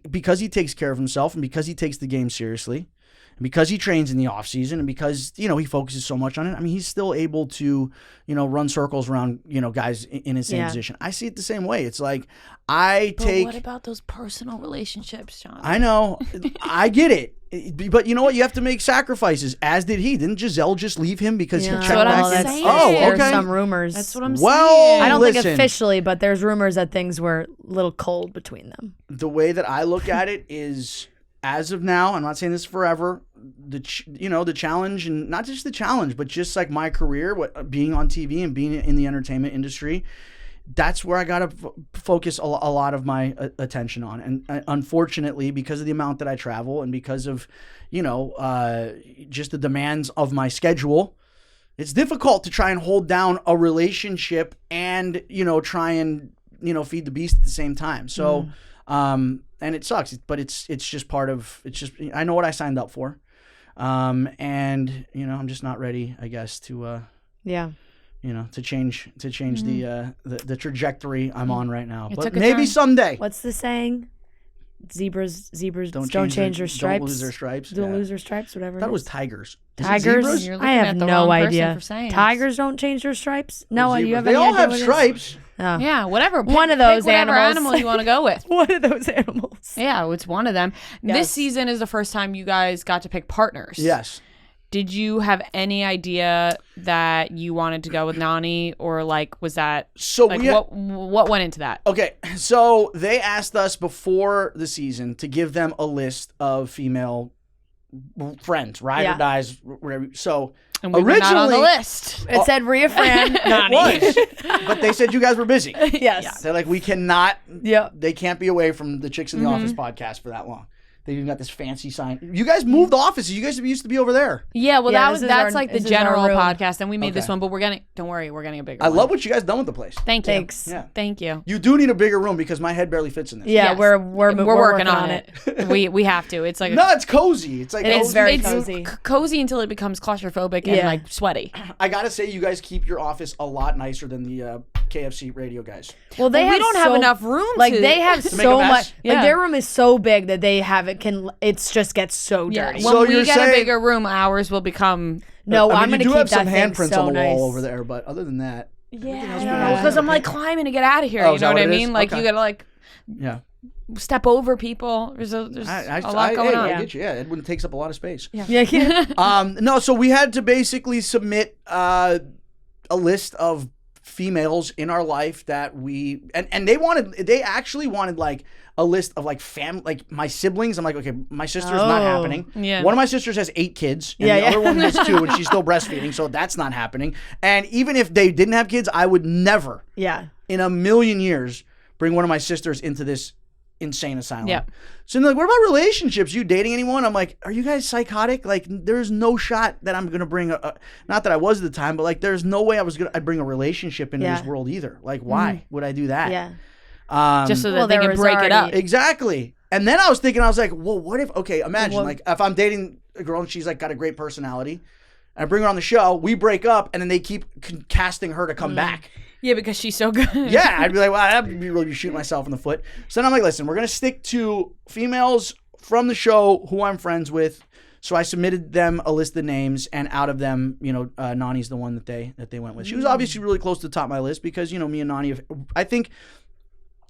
because he takes care of himself and because he takes the game seriously, and because he trains in the off season, and because he focuses so much on it, I mean, he's still able to run circles around guys in his same position. I see it the same way. It's like But what about those personal relationships, John? I know, I get it. But you know what? You have to make sacrifices, as did he. Didn't Giselle just leave him because he checked back in? Oh, okay. There's some rumors. That's what I'm saying. Well, I don't think officially, but there's rumors that things were a little cold between them. The way that I look at it is, as of now, I'm not saying this forever, the challenge, and not just the challenge, but just like my career, being on TV and being in the entertainment industry, that's where I got to focus a lot of my attention on. And unfortunately, because of the amount that I travel and because of, just the demands of my schedule, it's difficult to try and hold down a relationship and, try and, feed the beast at the same time. So, and it sucks, but it's just part of, I know what I signed up for. And, I'm just not ready, I guess, to change the trajectory I'm on right now. But maybe someday. What's the saying? Zebras don't change their stripes. Don't lose their stripes. Don't lose their stripes, whatever. I thought it was tigers. Tigers? I have no idea. Tigers don't change their stripes? No, you have any idea? They all have stripes. Oh. Yeah, whatever. One of those whatever animals. animal you want to go with. One of those animals. Yeah, it's one of them. Yes. This season is the first time you guys got to pick partners. Yes. Did you have any idea that you wanted to go with Nani, or was that what went into that? Okay, so they asked us before the season to give them a list of female friends, ride or dies, whatever. So and we originally were not on the list. It said Ria Fran, Nani. It was, but they said you guys were busy. Yes. Yeah. They're like, we cannot. Yeah. They can't be away from the Chicks in the Office podcast for that long. They even got this fancy sign. You guys moved offices. You guys used to be over there. Yeah, well, that's our the general podcast, and we made this one, but don't worry, we're getting a bigger one. I love what you guys done with the place. Thank you. Thanks. Yeah. Thank you. You do need a bigger room because my head barely fits in this. Yeah, Yes. we're working on it. we have to. It's like no, it's cozy. It's like it's very cozy. Cozy until it becomes claustrophobic and sweaty. I gotta say, you guys keep your office a lot nicer than the KFC radio guys. Well, we don't have enough room. They have so much. Yeah. Their room is so big that they have it's just gets so dirty. When we get a bigger room, ours will become. No, I'm going to keep keep that that some thing handprints so on the nice. wall over there, but other than that, Yeah, because I'm climbing to get out of here. Oh, you know what I mean? Okay. You gotta step over people. There's a lot going on. I get you. Yeah, Edwin takes up a lot of space. Yeah. No, so we had to basically submit a list of females in our life that we and they actually wanted like a list of like like my siblings. I'm like, okay, my sister's not happening. Yeah. One of my sisters has 8 kids and the other one has 2 and she's still breastfeeding, so that's not happening. And even if they didn't have kids, I would never in a million years bring one of my sisters into this insane asylum. Yeah. So they're like, what about relationships? You dating anyone? I'm like, are you guys psychotic? Like, there's no shot that I'm gonna bring not that I was at the time, but like, there's no way I'd bring a relationship into this world either. Like, why would I do that? Yeah. Just so that they can break it up. Exactly. And then I was thinking, I was like, well, what if? Okay, imagine like if I'm dating a girl and she's like got a great personality, and I bring her on the show, we break up, and then they keep casting her to come back. Yeah, because she's so good. Yeah, I'd be like, well, I'd be really shooting myself in the foot. So then I'm like, listen, we're going to stick to females from the show who I'm friends with. So I submitted them a list of names, and out of them, Nani's the one that they went with. She was obviously really close to the top of my list because, me and Nani, I think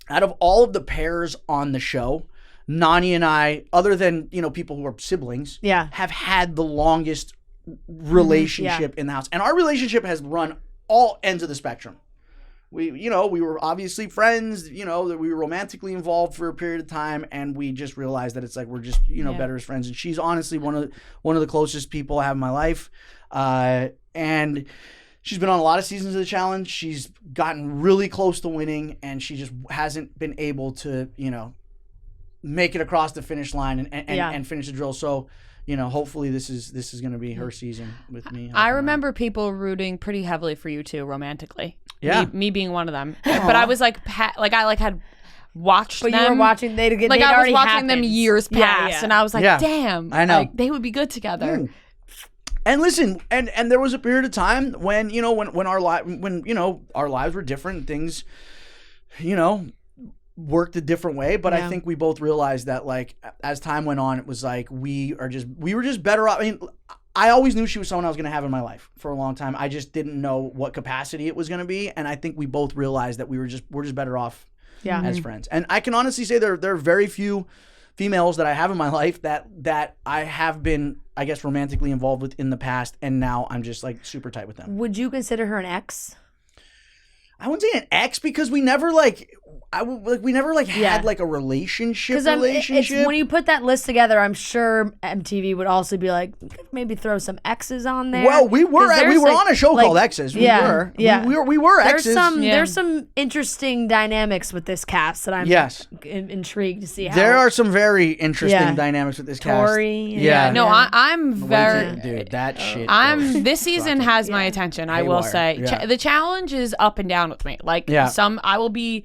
out of all of the pairs on the show, Nani and I, other than, people who are siblings, have had the longest relationship in the house. And our relationship has run all ends of the spectrum. We were obviously friends, that we were romantically involved for a period of time, and we just realized that it's like we're just, better as friends. And she's honestly one of the closest people I have in my life. And she's been on a lot of seasons of the challenge. She's gotten really close to winning, and she just hasn't been able to, make it across the finish line and finish the drill. So, hopefully this is going to be her season with me. I remember people rooting pretty heavily for you too, romantically. Yeah, me being one of them. But I was like, I had watched them. But you were watching. I was watching them years past, and I was like, damn, I know they would be good together. And listen, and there was a period of time when when our lives were different, things, worked a different way, but I think we both realized that like as time went on, it was like we were just better off. I mean, I always knew she was someone I was going to have in my life for a long time. I just didn't know what capacity it was going to be, and I think we both realized that we're just better off as friends. And I can honestly say there are very few females that I have in my life that I have been, I guess, romantically involved with in the past, and now I'm just like super tight with them. Would you consider her an ex? I wouldn't say an ex because we never had like a relationship. It's, when you put that list together, I'm sure MTV would also be like, maybe throw some exes on there. Well, we were on a show called Exes. We were exes. There's some interesting dynamics with this cast that I'm intrigued to see. How there are some very interesting dynamics with this cast. Tori, I'm very dude. That shit. This season has my attention. I will say the challenge is up and down with me. Like I will be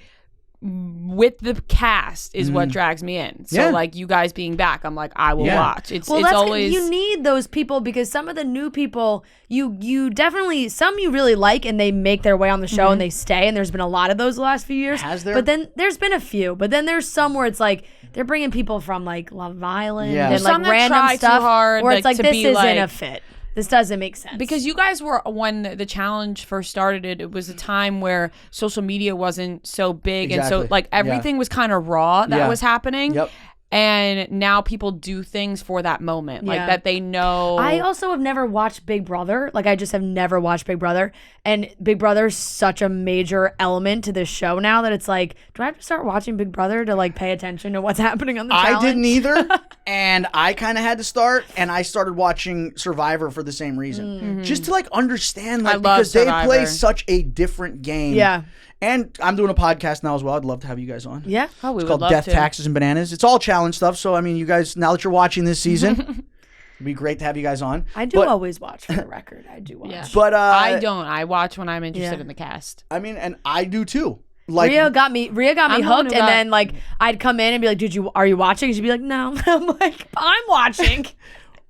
with the cast is what drags me in. So like you guys being back, I'm like, I will watch. It's always you need those people because some of the new people you definitely some you really like and they make their way on the show and they stay, and there's been a lot of those the last few years. Has there? But then there's been a few. But then there's some where it's like they're bringing people from like Love Island and some like random stuff too hard, where it's like to this be isn't a fit. This doesn't make sense. Because you guys were, when the challenge first started, it was a time where social media wasn't so big. Exactly. And so like everything was kind of raw that was happening. Yep. And now people do things for that moment, like that they know. I also have never watched Big Brother. Like I just have never watched Big Brother. And Big Brother is such a major element to this show now that it's like, do I have to start watching Big Brother to like pay attention to what's happening on the challenge? I didn't either. And I kind of had to start, and I started watching Survivor for the same reason. Just to like understand, like, because they play such a different game. Yeah. And I'm doing a podcast now as well. I'd love to have you guys on. Yeah. Oh, it's called Death, Taxes, and Bananas. It's all challenge stuff. So, I mean, you guys, now that you're watching this season, it'd be great to have you guys on. I do always watch, for the record. I do watch. Yeah. But I don't. I watch when I'm interested in the cast. I mean, and I do too. Like Ria got me hooked, and then like I'd come in and be like, are you watching? She'd be like, no. I'm like, I'm watching.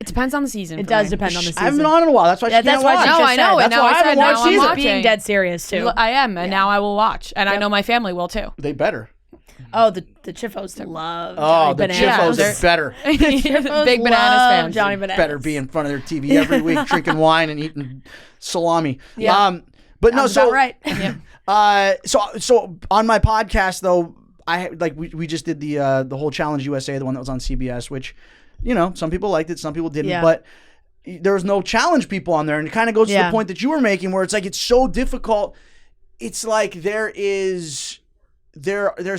It depends on the season. It does depend on the season. I haven't been on in a while. That's why she can't watch. No, I know. That's why I haven't watched. She's being dead serious too. I am, and now I will watch, and I know my family will too. They better. Oh, the Chiffos love. Oh, the Chiffos are better. Big Bananas fans. Johnny Bananas better be in front of their TV every week, drinking wine and eating salami. Yeah. But no, so right. so on my podcast though, we just did the whole Challenge USA, the one that was on CBS, which, some people liked it, some people didn't, but there was no challenge people on there, and it kind of goes to the point that you were making, where it's like it's so difficult. It's like there's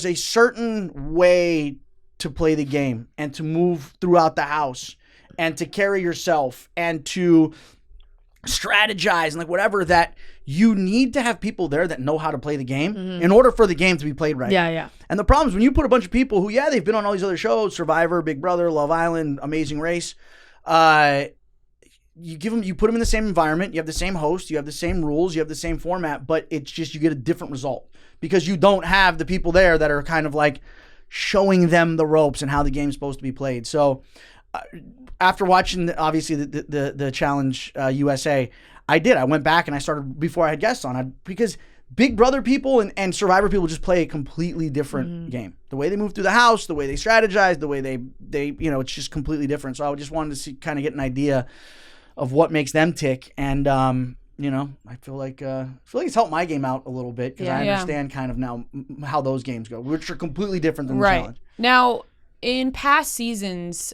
a certain way to play the game and to move throughout the house and to carry yourself and to strategize and like whatever, that you need to have people there that know how to play the game in order for the game to be played right. Yeah. And the problem is when you put a bunch of people who, they've been on all these other shows, Survivor, Big Brother, Love Island, Amazing Race, you put them in the same environment, you have the same host, you have the same rules, you have the same format, but it's just you get a different result because you don't have the people there that are kind of like showing them the ropes and how the game's supposed to be played. So after watching obviously the Challenge USA, I went back and I started before I had guests on, because Big Brother people and Survivor people just play a completely different game. The way they move through the house, the way they strategize, the way they it's just completely different. So I just wanted to kind of get an idea of what makes them tick, and I feel like it's helped my game out a little bit because I understand kind of now how those games go, which are completely different than the Challenge. Now, in past seasons,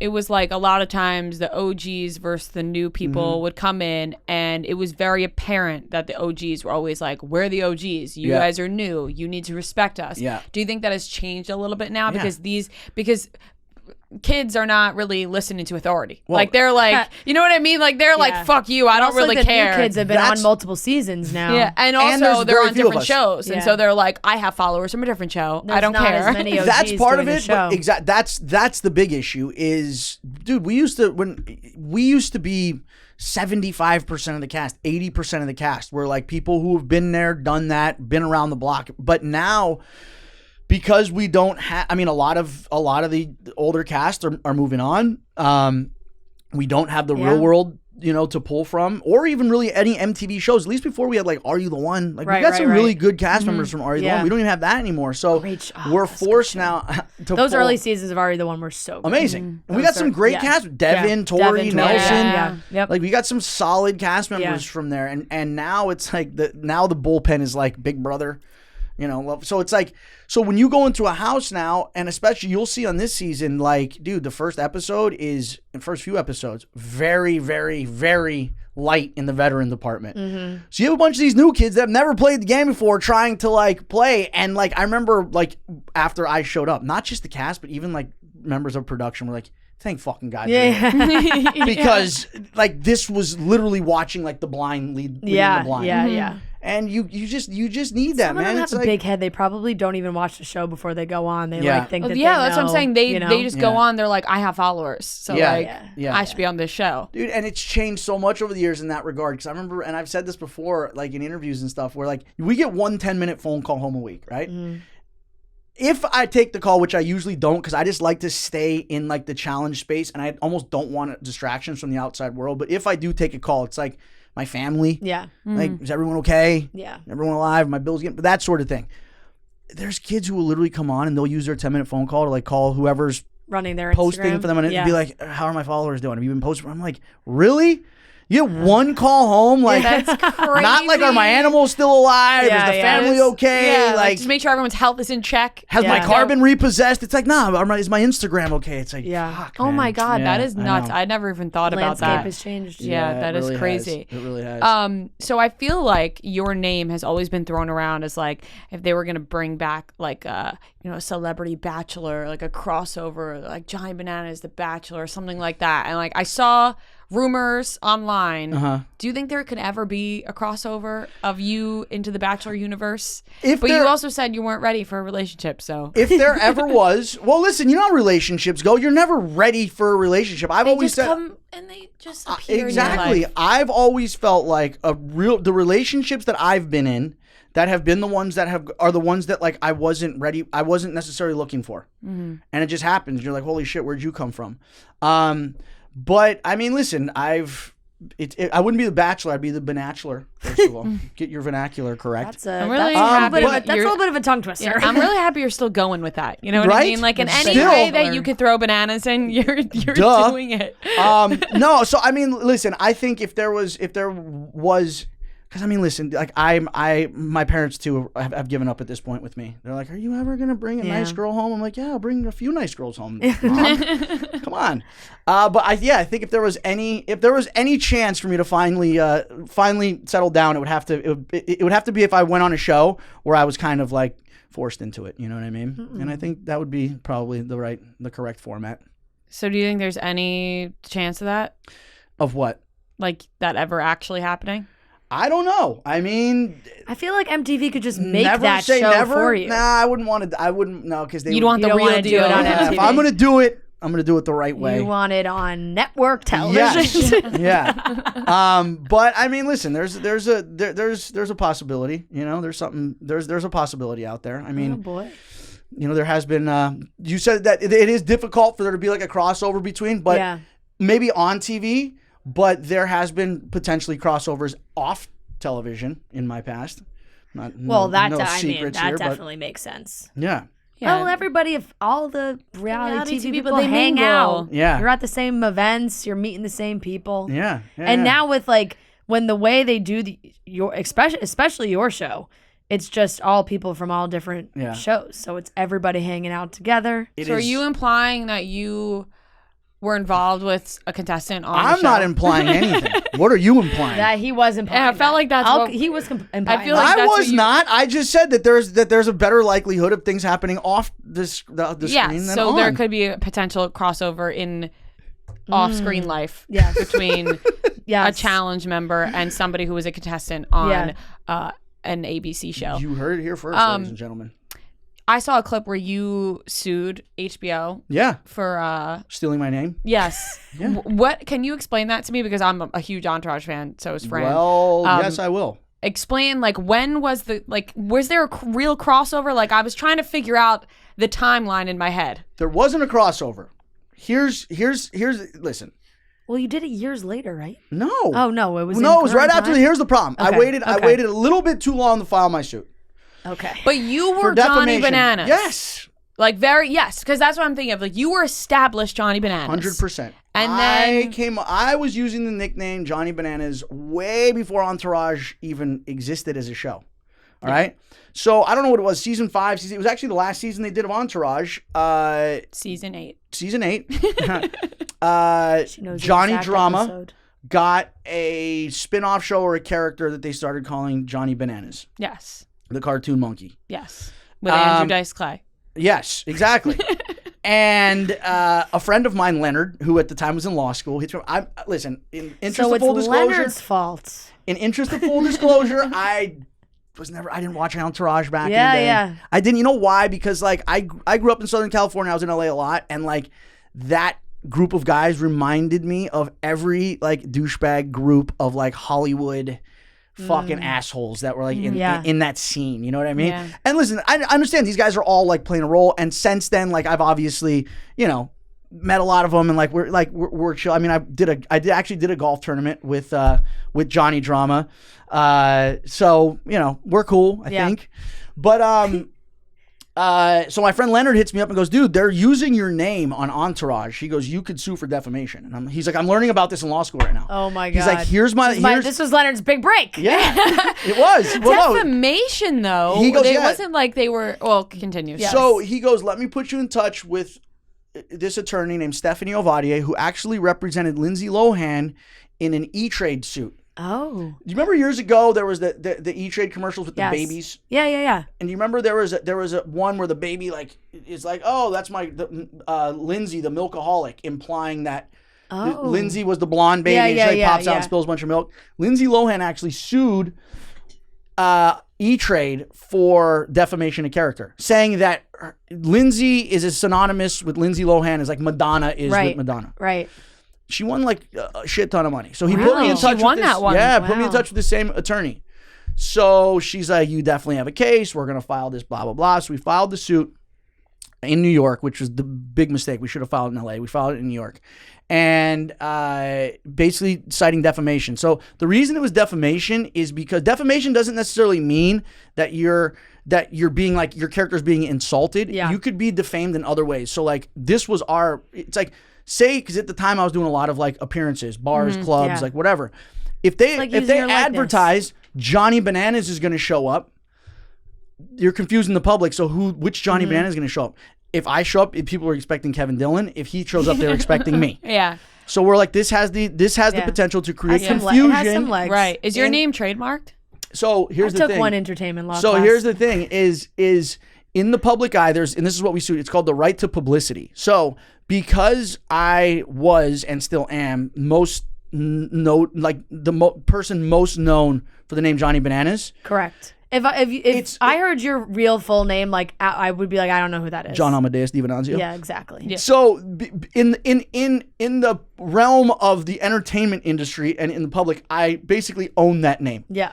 it was like a lot of times the OGs versus the new people would come in, and it was very apparent that the OGs were always like, we're the OGs. You guys are new. You need to respect us. Yeah. Do you think that has changed a little bit now? Because kids are not really listening to authority. Well, like they're like, you know what I mean? Like they're like, fuck you. I don't really care. New kids have been on multiple seasons now. Yeah, and also they're on different shows, and so they're like, I have followers from a different show. I don't care. As many OGs that's part of it. But that's the big issue. Is dude, we used to be 75% of the cast, 80% of the cast were like people who have been there, done that, been around the block. But now, because we don't have, a lot of the older cast are moving on. We don't have the real world, to pull from, or even really any MTV shows. At least before we had like Are You the One? Like we got some really good cast members from Are You the One. We don't even have that anymore. So we're forced now to those early seasons of Are You the One were so good. Amazing. And we got some great cast. Devin, Tori, Nelson. Like we got some solid cast members from there. And now it's like the bullpen is like Big Brother. So it's like, so when you go into a house now, and especially you'll see on this season, like, dude, the first few episodes, very, very, very light in the veteran department. So you have a bunch of these new kids that have never played the game before trying to like play. And like, I remember like after I showed up, not just the cast, but even like members of production were like, thank fucking God. Because like this was literally watching like the blind lead the blind. And you just need that, Some man. Of them it's have like a big head. They probably don't even watch the show before they go on. They like think that that's what I'm saying. They just go on. They're like, I have followers, so I should be on this show, dude. And it's changed so much over the years in that regard. Because I remember, and I've said this before, like in interviews and stuff, where like we get 1 10-minute phone call home a week, right? If I take the call, which I usually don't, because I just like to stay in like the challenge space, and I almost don't want distractions from the outside world. But if I do take a call, it's like my family. Like, is everyone okay? Everyone alive? My bills getting, that sort of thing. There's kids who will literally come on and they'll use their 10-minute phone call to like call whoever's running their posting Instagram for them and be like, how are my followers doing? Have you been posting? I'm like, really? You get one call home, like that's crazy. Not like, are my animals still alive? Is the family okay? Like just make sure everyone's health is in check. Has my car been repossessed? It's like, nah, is my Instagram okay? It's like, fuck, oh man. my God, that is nuts. I never even thought about that. Landscape has changed. That is crazy. It really has. So I feel like your name has always been thrown around as like, if they were gonna bring back like a celebrity Bachelor, like a crossover, like Johnny Bananas, The Bachelor, or something like that. And like I saw rumors online. Do you think there could ever be a crossover of you into the Bachelor universe? But you also said you weren't ready for a relationship, so if there ever was, well, listen, you know how relationships go. You're never ready for a relationship. I've always said, come and they just appear exactly. In your life. I've always felt like the relationships that I've been in that have been the ones that are the ones that like I wasn't ready. I wasn't necessarily looking for, and it just happens. You're like, holy shit, where'd you come from? But I mean, listen, I wouldn't be the Bachelor. I'd be the Banachler. First of all, get your vernacular correct. That's a little bit of a tongue twister. Yeah, I'm really happy you're still going with that. You know what I mean? Like in any way that you could throw bananas in, you're doing it. No, so I mean, listen, I think if there was, because Because I mean, listen, like my parents too have given up at this point with me. They're like, "Are you ever gonna bring a nice girl home?" I'm like, "Yeah, I'll bring a few nice girls home, Mom. Come on." But I think if there was any chance for me to finally settle down, it would have to be if I went on a show where I was kind of like forced into it. You know what I mean? Mm-mm. And I think that would be probably the correct format. So do you think there's any chance of that? Of what? Like that ever actually happening? I don't know. I mean, I feel like MTV could just make that show for you. Nah, I wouldn't want to. I wouldn't. No, because you want the real deal. Do it on MTV. If I'm gonna do it, I'm gonna do it the right way. You want it on network television. Yes. Yeah. But I mean, listen. There's a possibility. You know, there's a possibility out there. I mean, oh boy. You know, there has been. You said that it is difficult for there to be like a crossover between, but maybe on TV. But there has been potentially crossovers off television in my past. That definitely makes sense. Yeah. Well, all the reality TV people, they hang out. Yeah. You're at the same events. You're meeting the same people. Yeah. And now with like when the way they do especially your show, it's just all people from all different shows. So it's everybody hanging out together. Are you implying that you were involved with a contestant on the show? I'm not implying anything. What are you implying? That he was implying. Yeah, I felt like that's he was implying. I feel like I was not. I just said that there's a better likelihood of things happening off the screen than so on. There could be a potential crossover in off-screen life between a challenge member and somebody who was a contestant on an ABC show. You heard it here first, ladies and gentlemen. I saw a clip where you sued HBO. Yeah. For stealing my name. Yes. Yeah. What can you explain that to me, because I'm a huge Entourage fan. So is Fran. Well, yes, I will. Explain, like, when was was there a real crossover? Like, I was trying to figure out the timeline in my head. There wasn't a crossover. Here's listen. Well, you did it years later, right? No. Oh no, it was. No, it was right after. Here's the problem. Okay. I waited a little bit too long to file my suit. Okay. But you were Johnny Bananas. Yes. Like because that's what I'm thinking of. Like, you were established Johnny Bananas. 100%. And then I was using the nickname Johnny Bananas way before Entourage even existed as a show. All right. So I don't know what it was. Season 5. It was actually the last season they did of Entourage. Season 8. Season 8. Johnny Drama episode. Got a spin-off show or a character that they started calling Johnny Bananas. Yes. The cartoon monkey. Yes. With Andrew Dice Clay. Yes, exactly. And a friend of mine, Leonard, who at the time was in law school, listen, in interest of full disclosure. Leonard's fault. In interest of full disclosure, I didn't watch Entourage back in the day. Yeah. I didn't. You know why? Because like I grew up in Southern California. I was in LA a lot, and like that group of guys reminded me of every like douchebag group of like Hollywood fucking assholes that were like in that scene. You know what I mean? Yeah. And listen, I understand these guys are all like playing a role, and since then, like I've obviously, you know, met a lot of them, and like we're chill. I mean, I actually did a golf tournament with Johnny Drama. So, you know, we're cool, I think. But so my friend Leonard hits me up and goes, "Dude, they're using your name on Entourage." He goes, "You could sue for defamation." And he's like, "I'm learning about this in law school right now." Oh my God. He's like, this was Leonard's big break. Yeah, it was. Well, defamation, though. He goes, it wasn't like they were. Well, continue. Yes. So he goes, "Let me put you in touch with this attorney named Stephanie Ovadier, who actually represented Lindsay Lohan in an E-Trade suit." Oh. Do you remember years ago there was the E-Trade commercials with the babies? Yeah. And you remember there was a one where the baby like is like, "Oh, that's my Lindsay, the milkaholic," implying that Lindsay was the blonde baby. And she pops out and spills a bunch of milk. Lindsay Lohan actually sued E-Trade for defamation of character, saying that Lindsay is as synonymous with Lindsay Lohan as like Madonna is with Madonna. Right. She won like a shit ton of money. So he put me in touch with this. That one. Yeah, put me in touch with the same attorney. So she's like, "You definitely have a case. We're going to file this, blah, blah, blah." So we filed the suit in New York, which was the big mistake. We should have filed in LA. We filed it in New York. And basically citing defamation. So the reason it was defamation is because defamation doesn't necessarily mean that you're being like, your character's being insulted. Yeah. You could be defamed in other ways. So like this was it's like, say, because at the time I was doing a lot of like appearances, bars, clubs, like whatever. If they advertise Johnny Bananas is going to show up. You're confusing the public. So which Johnny Bananas is going to show up? If I show up, if people are expecting Kevin Dillon. If he shows up, they're expecting me. Yeah. So we're like, this has the potential to create confusion. It has some legs. Right. Is your name trademarked? So here's the thing. I took one entertainment law So class. here's the thing is in the public eye, and this is what we sued. It's called the right to publicity. So because I was and still am person most known for the name Johnny Bananas. Correct. If I heard your real full name, like I would be like, I don't know who that is. John Amadeus Divananzio. Yeah, exactly. Yeah. So in the realm of the entertainment industry and in the public, I basically own that name. Yeah.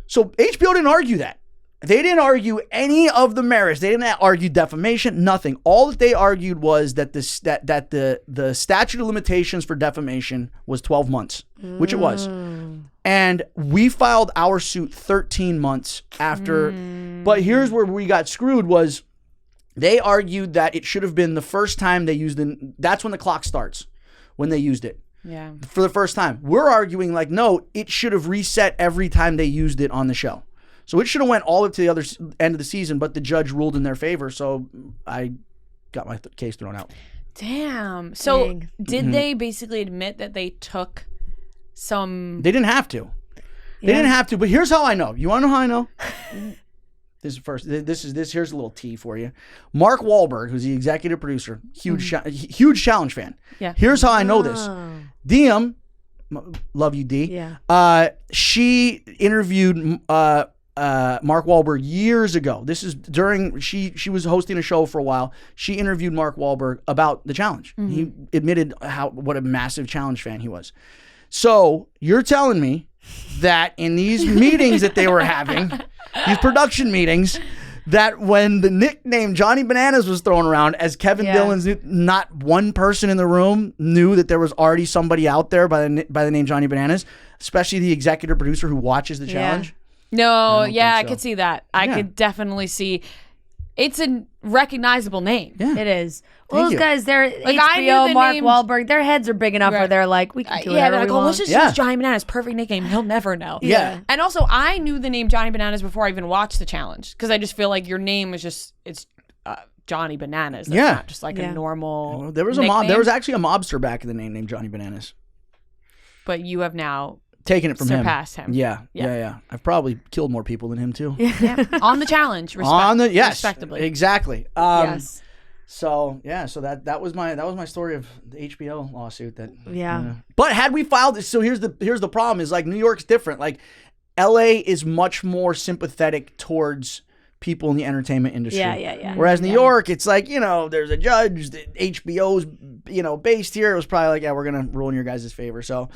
So HBO didn't argue that. They didn't argue any of the merits. They didn't argue defamation, nothing. All that they argued was that the statute of limitations for defamation was 12 months, which it was. And we filed our suit 13 months after. But here's where we got screwed was they argued that it should have been the first time they used it. That's when the clock starts, when they used it. Yeah. For the first time. We're arguing like, no, it should have reset every time they used it on the show. So it should have went all up to the other end of the season, but the judge ruled in their favor, so I got my case thrown out. Damn. So did they basically admit that they took some... They didn't have to. They didn't have to, but here's how I know. You want to know how I know? This is first. Here's a little tea for you. Mark Wahlberg, who's the executive producer, huge Challenge fan. Yeah. Here's how I know this. Diem, love you, D. Yeah. She interviewed Mark Wahlberg years ago. This is during she was hosting a show for a while. She interviewed Mark Wahlberg about the challenge. He admitted what a massive challenge fan he was. So you're telling me that in these meetings that they were having, these production meetings, that when the nickname Johnny Bananas was thrown around as Kevin Dillon's, not one person in the room knew that there was already somebody out there by the name Johnny Bananas, especially the executive producer who watches the challenge. No, I could see that. I could definitely see. It's a recognizable name. Yeah. It is. Well, those guys, they're like, I knew HBO, the Mark names. Wahlberg, their heads are big enough where they're like, we can do whatever we want. Let's just use Johnny Bananas. Perfect nickname. He'll never know. Yeah. And also, I knew the name Johnny Bananas before I even watched the challenge because I just feel like your name is just, it's Johnny Bananas. That's not just like a normal Well, there was nickname. there was actually a mobster back in the name named Johnny Bananas. But you have now taken it from surpassed him. Yeah. I've probably killed more people than him too. On the challenge. Respectably. Exactly. Yes. So that was my story of the HBO lawsuit. Yeah. But had we filed this, so here's the problem is like New York's different. Like LA is much more sympathetic towards people in the entertainment industry. Yeah. Whereas New York, it's like, there's a judge that HBO's, based here. It was probably like, we're going to rule in your guys' favor. So,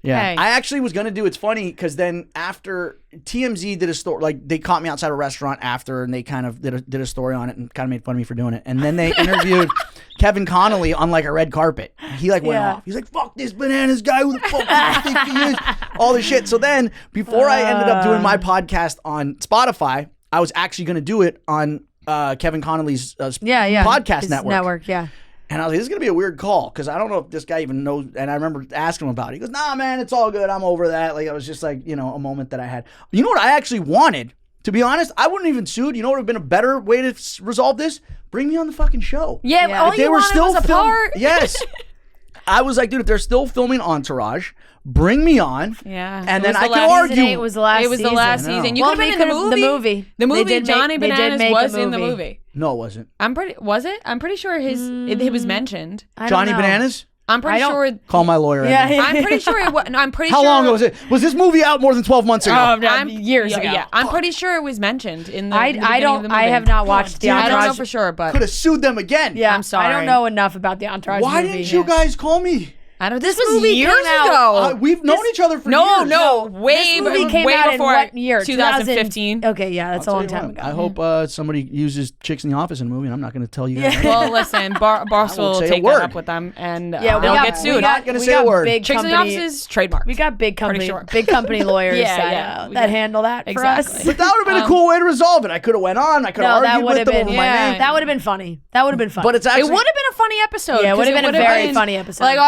yeah. Hey. I actually was going to do, it's funny, because then after TMZ did a story, like they caught me outside a restaurant after, and they kind of did a story on it and kind of made fun of me for doing it. And then they interviewed Kevin Connolly on like a red carpet. He like went off. He's like, fuck this Bananas guy. Who the fuck do you think he is? All this shit. So then before I ended up doing my podcast on Spotify, I was actually going to do it on Kevin Connolly's podcast His network. Yeah. And I was like, this is going to be a weird call because I don't know if this guy even knows. And I remember asking him about it. He goes, nah, man, it's all good. I'm over that. Like, I was just like, a moment that I had. You know what I actually wanted? To be honest, I wouldn't even sued. You know what would have been a better way to resolve this? Bring me on the fucking show. Yeah, all If they you were wanted still was a part. Yes. I was like, dude, if they're still filming Entourage, bring me on. Yeah. And It then was I the can last argue. It was the last season. It was the last season. You could have been in the movie. The movie Johnny Bananas was in the movie. No, it wasn't. Was it? I'm pretty sure it was mentioned. Johnny Bananas? I'm pretty sure. Call my lawyer. Yeah. I'm pretty sure it was. I'm pretty How sure. long ago was it? Was this movie out more than 12 months ago? Years ago. Yeah, I'm pretty sure it was mentioned in the. I have not watched the Entourage. I don't know for sure, but could have sued them again. Yeah, I'm sorry. I don't know enough about the Entourage Why movie. didn't you guys call me? I don't. This movie was years came out- ago. We've known each other for years. No, way. This movie came out before in what year? 2015. Okay, yeah, that's a I'll long tell you time what, ago. I hope somebody uses Chicks in the Office in the movie, and I'm not going to tell you guys. Well, listen, Barstool will say a take word. that up with them, and we they'll got- get sued. not gonna say a word. Big Chicks in the company, Office is trademarked. we got big company, sure. big company lawyers Yeah, that handle that for us. Exactly. But that would have been a cool way to resolve it. I could have went on. I could have No, that argued would with have them been. over my name. That would have been funny. That would have been fun. But it's actually It would have been a funny episode. Yeah, it would 'cause have been a very funny episode. Like,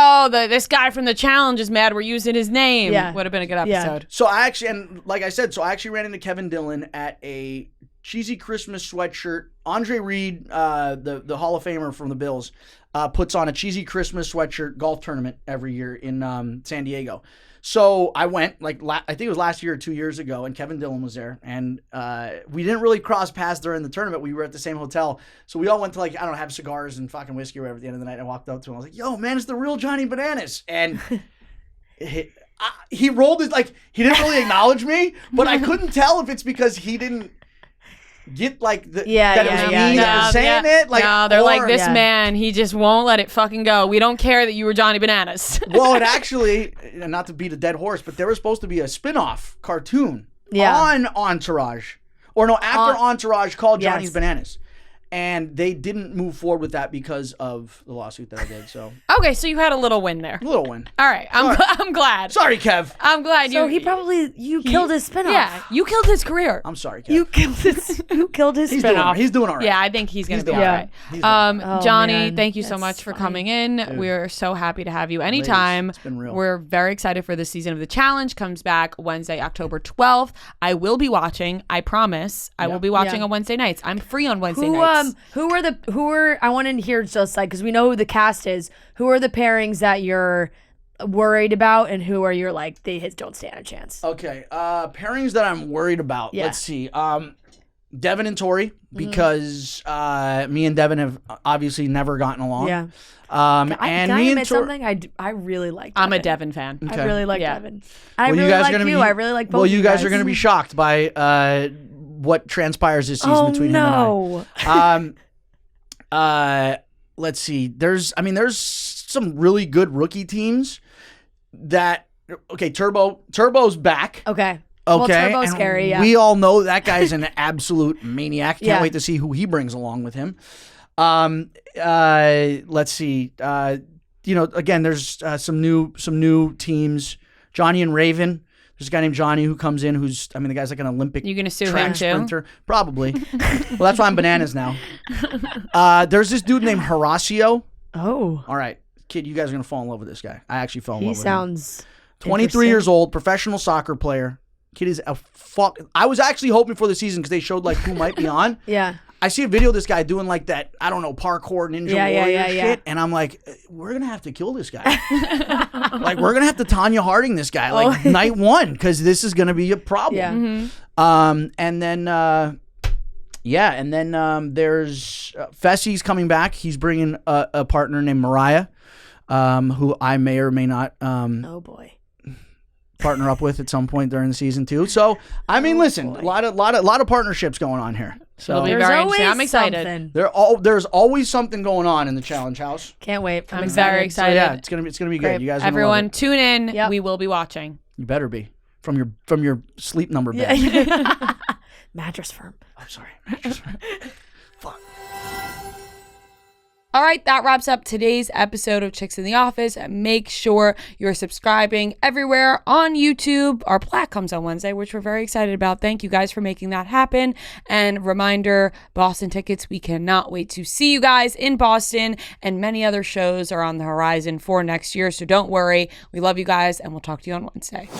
this guy from the challenge is mad we're using his name. Yeah. Would have been a good Yeah. episode. So I actually, and like I said, I actually ran into Kevin Dillon at a cheesy Christmas sweatshirt. Andre Reed, the Hall of Famer from the Bills, puts on a cheesy Christmas sweatshirt golf tournament every year in San Diego. So I went, I think it was last year or 2 years ago, and Kevin Dillon was there. And we didn't really cross paths during the tournament. We were at the same hotel. So we all went to, have cigars and fucking whiskey or whatever at the end of the night. I walked up to him. I was like, yo, man, it's the real Johnny Bananas. And he rolled his, he didn't really acknowledge me, but I couldn't tell if it's because he didn't get that it was me that was saying it. No, they're like, this man, he just won't let it fucking go. We don't care that you were Johnny Bananas. Well, it actually, not to beat a dead horse, but there was supposed to be a spin-off cartoon on Entourage. Or no, after Entourage called Johnny's Bananas. And they didn't move forward with that because of the lawsuit that I did. So okay, so you had a little win there. A little win. All right, I'm glad. Sorry, Kev. I'm glad you. So he probably killed his spinoff. Yeah, you killed his career. I'm sorry, Kev. You killed his spinoff. He's doing all right. Yeah, I think he's gonna be all right. Johnny, thank you so much for coming in. Dude. We're so happy to have you anytime. It's been real. We're very excited for this season of the challenge. Comes back Wednesday, October 12th. I will be watching. I promise. I will be watching on Wednesday nights. I'm free on Wednesday nights. Who are I want to hear just because we know who the cast is. Who are the pairings that you're worried about, and who are you they don't stand a chance? Okay, pairings that I'm worried about. Yeah. Let's see. Devin and Tori, because me and Devin have obviously never gotten along. Yeah. And me and Tori. I really like Devin. I'm a Devin fan. Okay. I really like Devin. I really you guys like are gonna you. be, I really like both. Well, you guys are going to be shocked by what transpires this season between him and I. Let's see. There's some really good rookie teams that. Okay, Turbo's back. Okay. Okay. Well, Turbo's and scary. Yeah. We all know that guy's an absolute maniac. Can't Yeah. wait to see who he brings along with him. Let's see. Again, there's some new teams. Johnny and Raven. There's a guy named Johnny who comes in the guy's like an Olympic You gonna sue track him too? sprinter. Probably. Well, that's why I'm Bananas now. There's this dude named Horacio. Oh. All right. Kid, you guys are going to fall in love with this guy. I actually fell in love with him. He sounds 23 years old, professional soccer player. Kid is a fuck. I was actually hoping for the season because they showed who might be on. Yeah. I see a video of this guy doing that, I don't know, parkour ninja warrior shit. And I'm like, we're going to have to kill this guy. We're going to have to Tanya Harding this guy night one because this is going to be a problem. Yeah. Mm-hmm. And then there's Fessie's coming back. He's bringing a partner named Mariah, who I may or may not oh boy. partner up with at some point during the season too. So listen, a lot of partnerships going on here. So It'll be very interesting. I'm excited. There's always something going on in the Challenge House. Can't wait. I'm very excited. So yeah, it's gonna be good. You guys, are everyone, love it. tune in. Yep. We will be watching. You better be from your sleep number bed. Yeah. Mattress Firm. I'm sorry, Mattress Firm. Fuck. All right, that wraps up today's episode of Chicks in the Office. Make sure you're subscribing everywhere on YouTube. Our plaque comes on Wednesday, which we're very excited about. Thank you guys for making that happen. And reminder, Boston tickets, we cannot wait to see you guys in Boston. And many other shows are on the horizon for next year, so don't worry. We love you guys, and we'll talk to you on Wednesday.